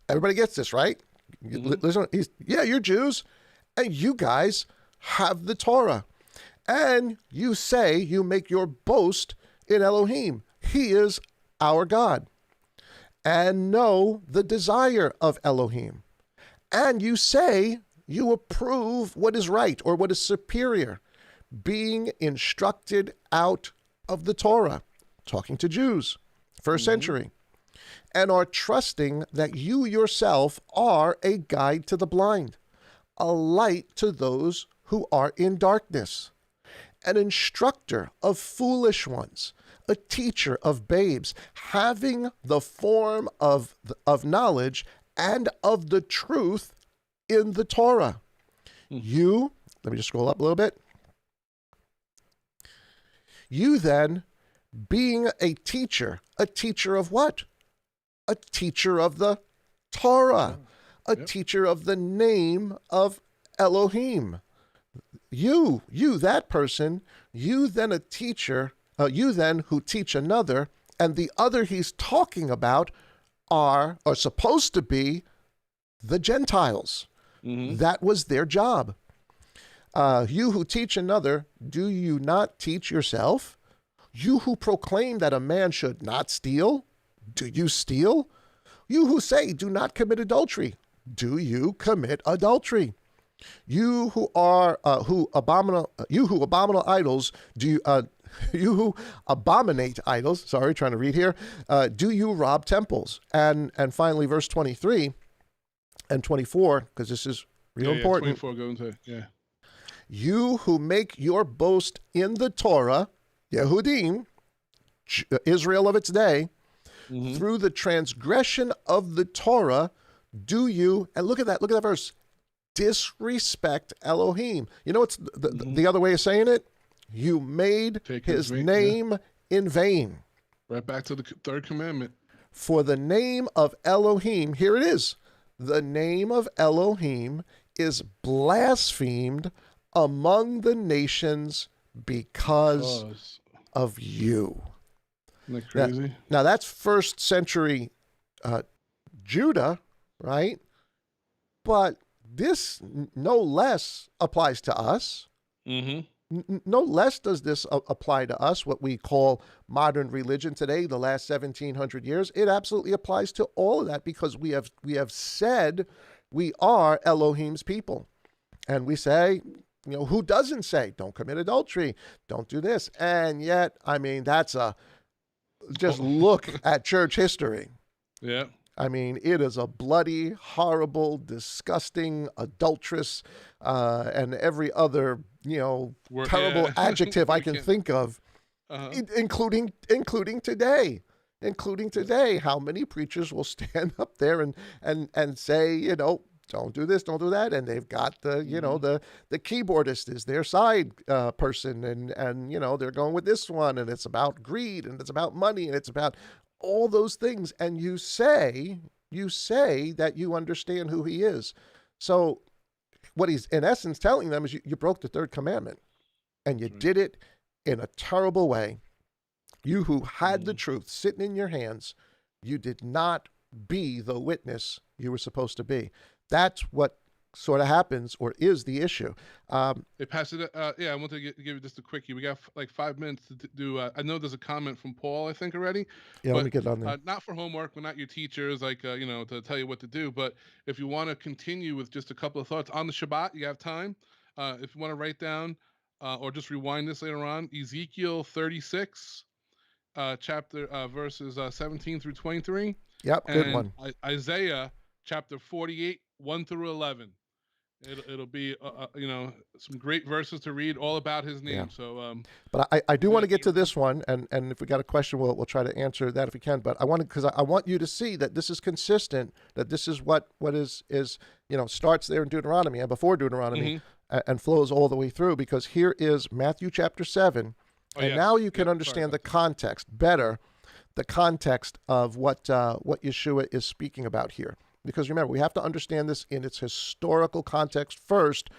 Everybody gets this, right? Listen, you're Jews, and you guys have the Torah. And you say, you make your boast in Elohim. He is our God. And know the desire of Elohim. And you say, you approve what is right or what is superior, being instructed out of the Torah, talking to Jews, first century, and are trusting that you yourself are a guide to the blind, a light to those who are in darkness, an instructor of foolish ones, a teacher of babes, having the form of knowledge and of the truth in the Torah. You, let me just scroll up a little bit. You then, being a teacher of what? A teacher of the Torah, a teacher of the name of Elohim. You, that person, you then a teacher, you then who teach another, and the other he's talking about are supposed to be the Gentiles. That was their job. You who teach another, do you not teach yourself? You who proclaim that a man should not steal, do you steal? You who say, do not commit adultery, do you commit adultery? You who are abominable idols, you who abominate idols, sorry, trying to read here, do you rob temples? And finally, verse 23 and 24, because this is real important. 24 go into, You who make your boast in the Torah, Yehudim, Israel of its day, through the transgression of the Torah, do you, and look at that verse, disrespect Elohim. You know what's the other way of saying it? You made his name in vain. Right back to the Third Commandment. For the name of Elohim, here it is, the name of Elohim is blasphemed among the nations because of you. Isn't that crazy? Now that's first century Judah, right? But this no less applies to us. No less does this apply to us, what we call modern religion today, the last 1,700 years. It absolutely applies to all of that because we have said we are Elohim's people. And we say, you know, who doesn't say, don't commit adultery, don't do this? And yet, I mean, just look at church history. Yeah. I mean, it is a bloody, horrible, disgusting, adulterous, and every other, terrible adjective I can think of, including today. Including today, how many preachers will stand up there and say, don't do this, don't do that, and they've got the the keyboardist is their side person, and they're going with this one, and it's about greed, and it's about money, and it's about all those things, and you say that you understand who he is. So what he's in essence telling them is you broke the third commandment, and you did it in a terrible way. You who had the truth sitting in your hands, you did not be the witness you were supposed to be. That's what sort of happens or is the issue. Hey, Pastor, I want to give you just a quickie. We got like 5 minutes to do. I know there's a comment from Paul, I think already. Yeah, let me get on there. Not for homework. We're not your teachers, like to tell you what to do. But if you want to continue with just a couple of thoughts on the Shabbat, you have time. If you want to write down or just rewind this later on, Ezekiel 36, chapter verses 17 through 23. Yep, good one. Isaiah chapter 48, 1 through 11. It'll be some great verses to read all about his name. Yeah. So but I do want to get to this one, and if we got a question, we'll try to answer that if we can. But I want you to see that this is consistent, that this is what is starts there in Deuteronomy and before Deuteronomy and flows all the way through, because here is Matthew chapter 7, now you can understand the context better, the context of what Yeshua is speaking about here. Because remember, we have to understand this in its historical context first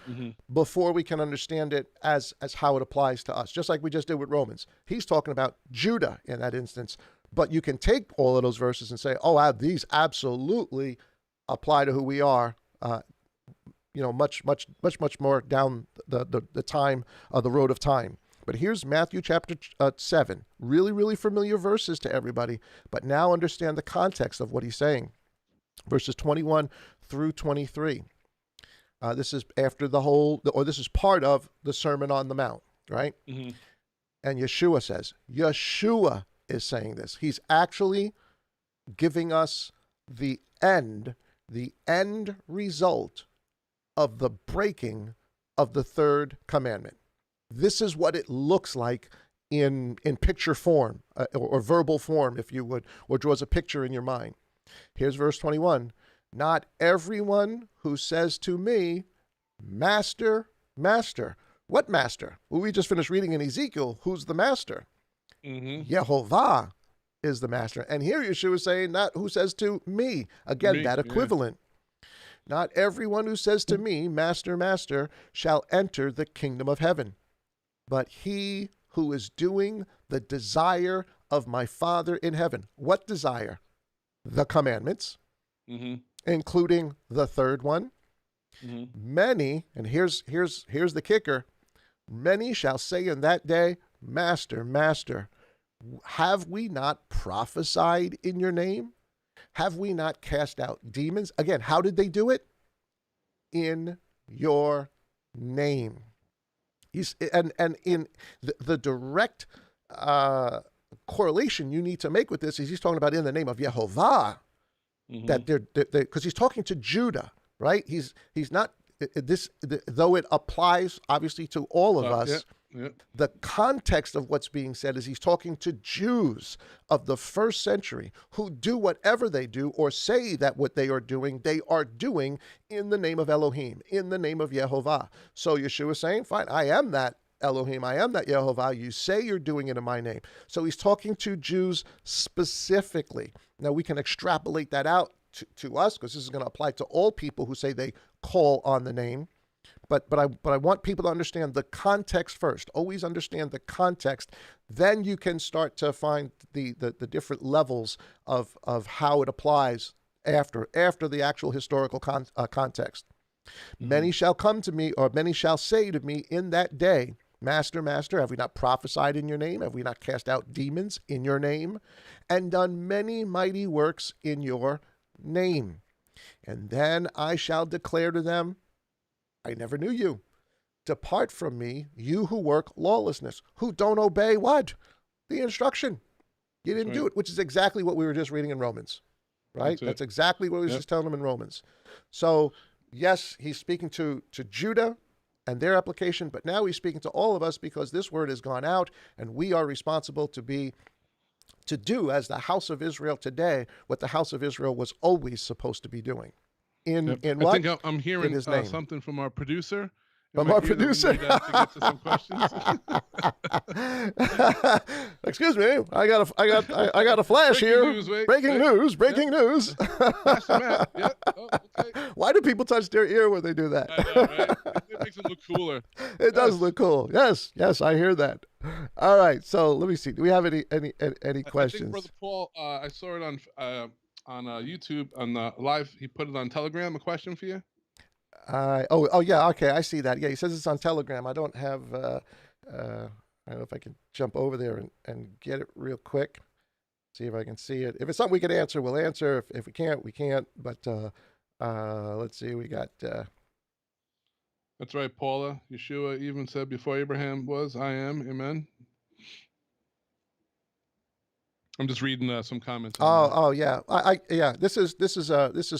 before we can understand it as how it applies to us, just like we just did with Romans. He's talking about Judah in that instance, but you can take all of those verses and say, these absolutely apply to who we are much more down the time, the road of time. But here's Matthew chapter 7. Really, really familiar verses to everybody. But now understand the context of what he's saying. Verses 21 through 23. This is after this is part of the Sermon on the Mount, right? Mm-hmm. And Yeshua is saying this. He's actually giving us the end result of the breaking of the third commandment. This is what it looks like in picture form or verbal form, if you would, or draws a picture in your mind. Here's verse 21. Not everyone who says to me, Master, Master. What master? Well, we just finished reading in Ezekiel. Who's the master? Mm-hmm. Yehovah is the master. And here Yeshua is saying, not who says to me. Again, that equivalent. Yeah. Not everyone who says to me, Master, Master, shall enter the kingdom of heaven, but he who is doing the desire of my Father in heaven. What desire? The commandments, including the third one. Mm-hmm. Many, and here's the kicker, many shall say in that day, Master, Master, have we not prophesied in your name? Have we not cast out demons? Again, how did they do it? In your name. And in the direct correlation you need to make with this is he's talking about in the name of Yehovah, that they're because he's talking to Judah, right? He's not this, though it applies obviously to all of us. Yeah. The context of what's being said is he's talking to Jews of the first century who do whatever they do or say that what they are doing in the name of Elohim, in the name of Yehovah. So Yeshua is saying, fine, I am that Elohim, I am that Yehovah. You say you're doing it in my name. So he's talking to Jews specifically. Now we can extrapolate that out to us because this is going to apply to all people who say they call on the name. But I want people to understand the context first. Always understand the context. Then you can start to find the different levels of how it applies after the actual historical context. Many shall come to me, or many shall say to me in that day, Master, Master, have we not prophesied in your name? Have we not cast out demons in your name? And done many mighty works in your name? And then I shall declare to them, I never knew you. Depart from me, you who work lawlessness, who don't obey what? The instruction. You didn't do it, which is exactly what we were just reading in Romans, right? That's exactly what he was just telling them in Romans. So, yes, he's speaking to Judah and their application, but now he's speaking to all of us because this word has gone out and we are responsible to do as the house of Israel today what the house of Israel was always supposed to be doing. In what? I think I'm hearing something from our producer. From our producer. To get to some questions. Excuse me, I got a flash here. Breaking news. Master Matt. Yep. Oh, okay. Why do people touch their ear when they do that? I know, right? It makes it look cooler. It does look cool. Yes, I hear that. All right, so let me see. Do we have any questions? I think Brother Paul, I saw it on YouTube on the live. He put it on Telegram. A question for you. Oh yeah, okay, I see that. Yeah, he says it's on Telegram. I don't have. I don't know if I can jump over there and get it real quick. See if I can see it. If it's something we can answer, we'll answer. If we can't, we can't. But let's see. We got. That's right, Paula. Yeshua even said, "Before Abraham was, I am." Amen. I'm just reading some comments. Oh yeah, yeah. This is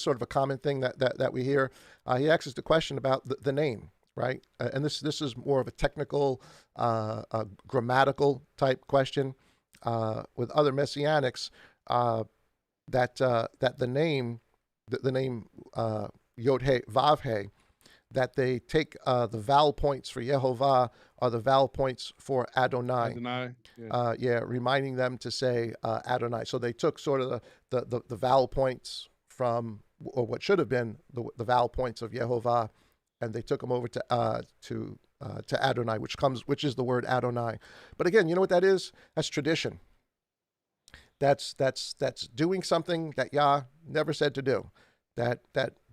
sort of a common thing that we hear. He asks us the question about the name, right? And this is more of a technical, grammatical type question. With other messianics, that the name Yod-He, Vav-He, that they take the vowel points for Yehovah are the vowel points for Adonai. Reminding them to say Adonai. So they took sort of the vowel points from, or what should have been the vowel points of Yehovah, and they took them over to Adonai, which is the word Adonai. But again, you know what that is? That's tradition. That's doing something that Yah never said to do. That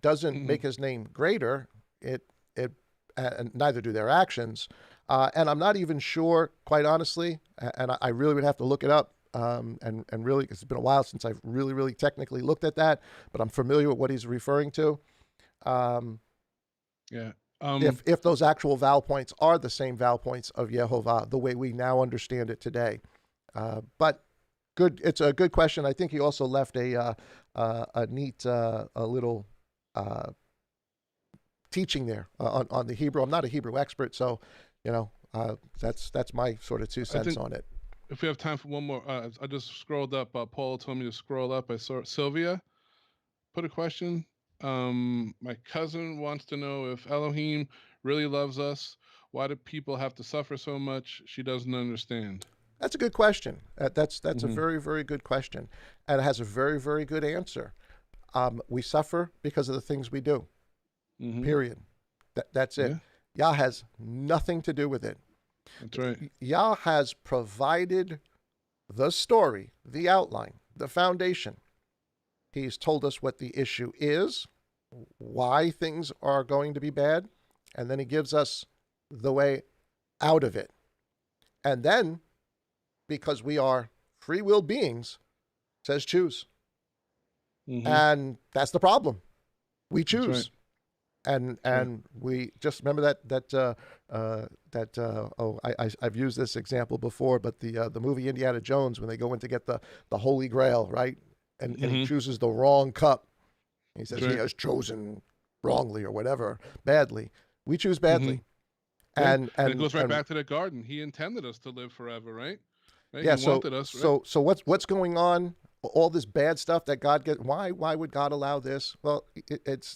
doesn't make his name greater. it and neither do their actions. And I'm not even sure, quite honestly, and I really would have to look it up. And really, 'cause it's been a while since I've really technically looked at that, but I'm familiar with what he's referring to. Um, Yeah. if those actual vowel points are the same vowel points of Yehovah, the way we now understand it today. But good, it's a good question. I think he also left a neat a little teaching there on the Hebrew. I'm not a Hebrew expert, so that's my sort of 2 cents on it. If we have time for one more, I just scrolled up. Paul told me to scroll up. I saw Sylvia put a question. My cousin wants to know if Elohim really loves us. Why do people have to suffer so much? She doesn't understand. That's a good question. That's a Mhm. very good question, and it has a very good answer. We suffer because of the things we do. Mhm. Period. That's it. Yeah, Yah has nothing to do with it. that's right. Yah has provided the story, the outline, the foundation. He's told us what the issue is, why things are going to be bad, and then he gives us the way out of it. And then, because we are free will beings, says choose. Mhm. And that's the problem. We That's right. choose. And That's right. we just remember I've used this example before, but the movie Indiana Jones, when they go in to get the Holy Grail, right? And he Mhm. chooses the wrong cup. He That's says he right. has chosen wrongly or whatever, badly. We choose badly. Mhm. Yeah, And and it and goes right and back to the garden. He intended us to live forever, right? Right. yeah, He so wanted us, right? so so what's going on? All this bad stuff that God get. Why would God allow this? Well,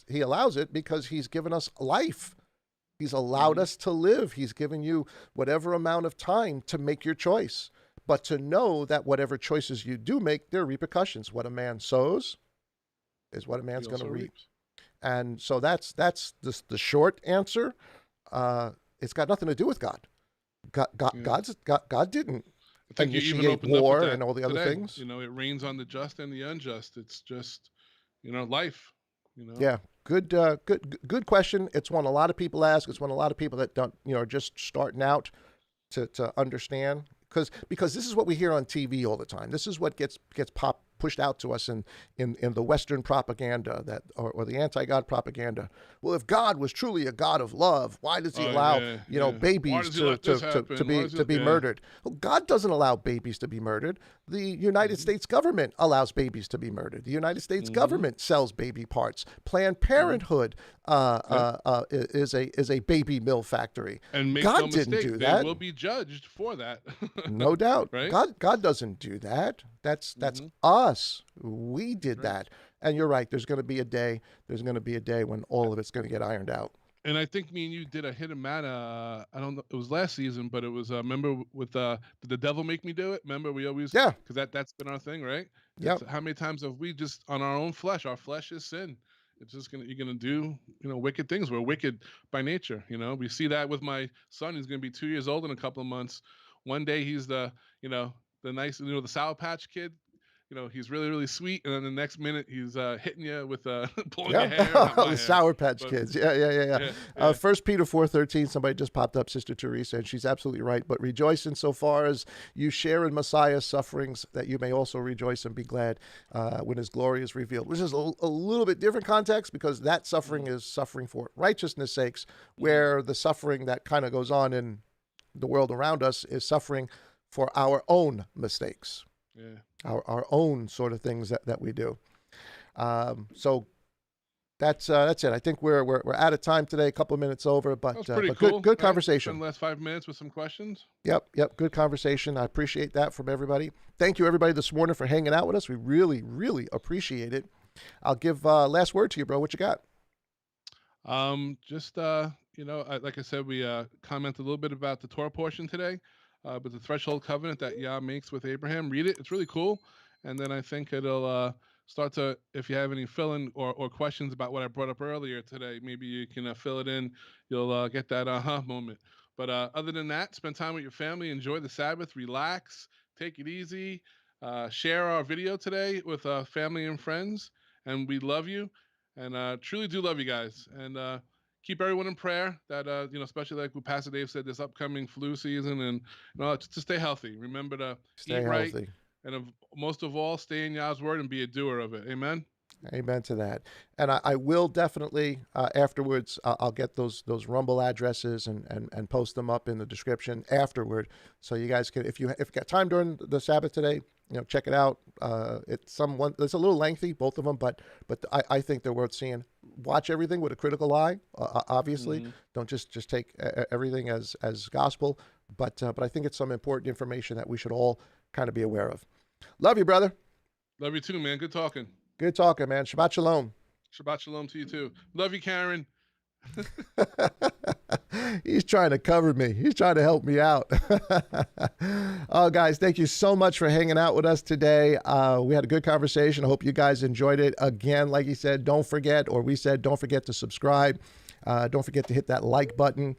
he allows it because he's given us life. He's allowed Mhm. us to live. He's given you whatever amount of time to make your choice. But to know that whatever choices you do make, there are repercussions. What a man sows is what a He man's going to also reap. reaps. And so that's the short answer. It's got nothing to do with God. Yeah. God didn't I think you even initiate opened up with war that and all the other today. things. It rains on the just and the unjust. It's just, life, you know. Yeah, good question. It's one a lot of people ask. It's one a lot of people that don't, are just starting out to understand, because this is what we hear on TV all the time. This is what gets pushed out to us in the Western propaganda or the anti-God propaganda. Well, if God was truly a God of love, why does he Oh allow yeah, yeah. Why babies does he let this to happen? Why be does he? Yeah. murdered? Well, God doesn't allow babies to be murdered. The United Mhm. States government allows babies to be murdered. The United States Mhm. government sells baby parts. Planned Mhm. Parenthood Yep. is a baby mill factory. And make no God didn't mistake, do they that. will be judged for that. No doubt. Right? God doesn't do that. That's Mhm. us. We did Right. that. And you're right. There's going to be a day. There's going to be a day when all of it's going to get ironed out. And I think me and you did a hidden manna. I don't know. It was last season, but it was. Remember with did the devil make me do it? Remember we always, Yeah. because that's been our thing, right? It's Yep. how many times have we just on our own flesh? Our flesh is sin. It's just you're gonna do wicked things. We're wicked by nature. We see that with my son. He's gonna be 2 years old in a couple of months. One day he's the nice the Sour Patch Kid. He's really sweet, and then the next minute he's hitting you with pulling your Yeah. hair, not my The hair, Sour Patch but Kids. Yeah. yeah, yeah. 1 Peter 4:13. Somebody just popped up, Sister Teresa, and she's absolutely right. But rejoice in so far as you share in Messiah's sufferings, that you may also rejoice and be glad when his glory is revealed. Which is a little bit different context, because that suffering Mhm. is suffering for righteousness' sakes, Mhm. where the suffering that kind of goes on in the world around us is suffering for our own mistakes, Yeah. our own sort of things that we do. So that's it. I think we're out of time today. A couple of minutes over, That was but pretty good cool, right? Spend conversation. the last 5 minutes with some questions. Yep, good conversation. I appreciate that from everybody. Thank you everybody this morning for hanging out with us. We really appreciate it. I'll give last word to you, bro. What you got? Just like I said, we commented a little bit about the Torah portion today, but the threshold covenant that Yah makes with Abraham. Read it; it's really cool. And then I think it'll start to, if you have any fill-in or questions about what I brought up earlier today, maybe you can fill it in. You'll get that moment. But other than that, spend time with your family, enjoy the Sabbath, relax, take it easy. Share our video today with family and friends, and we love you, and truly do love you guys. And keep everyone in prayer that, especially like what Pastor Dave said, this upcoming flu season, and to stay healthy. Remember to Stay eat right, healthy. and most of all, stay in Yah's word and be a doer of it. Amen. Amen to that. And I will definitely afterwards. I'll get those Rumble addresses and post them up in the description afterward, so you guys can, if you got time during the Sabbath today, check it out. It's a little lengthy, both of them, but I think they're worth seeing. Watch everything with a critical eye. Obviously, don't just take everything as gospel, but I think it's some important information that we should all kind of be aware of. Love you, brother. Love you too, man. Good talking. Good talking, man. Shabbat shalom. Shabbat shalom to you too. Love you, Karen. He's trying to cover me. He's trying to help me out. Oh, guys, thank you so much for hanging out with us today. We had a good conversation. I hope you guys enjoyed it. Again, like he said, don't forget to subscribe. Don't forget to hit that like button.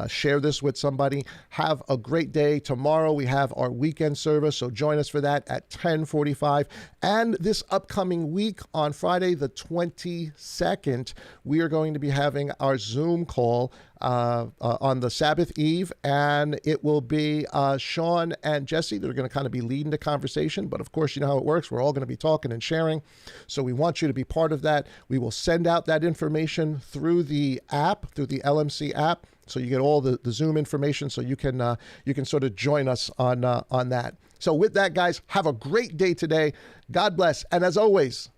Share this with somebody. Have a great day. Tomorrow we have our weekend service, so join us for that at 10:45. And this upcoming week on Friday the 22nd, we are going to be having our Zoom call on the Sabbath Eve, and it will be Sean and Jesse that are going to kind of be leading the conversation. But of course, you know how it works. We're all going to be talking and sharing, so we want you to be part of that. We will send out that information through the app, through the LMC app, so you get all the Zoom information, so you can sort of join us on that. So with that, guys, have a great day today. God bless, and as always,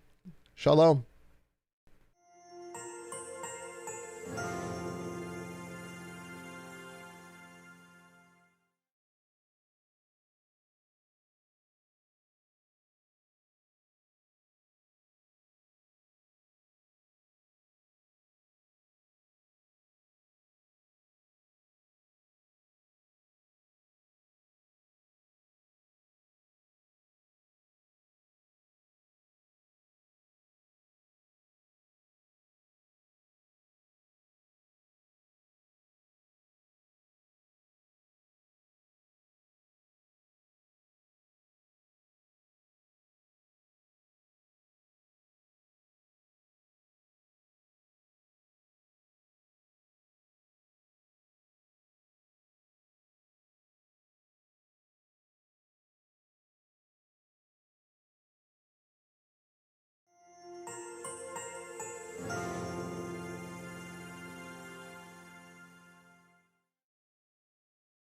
shalom.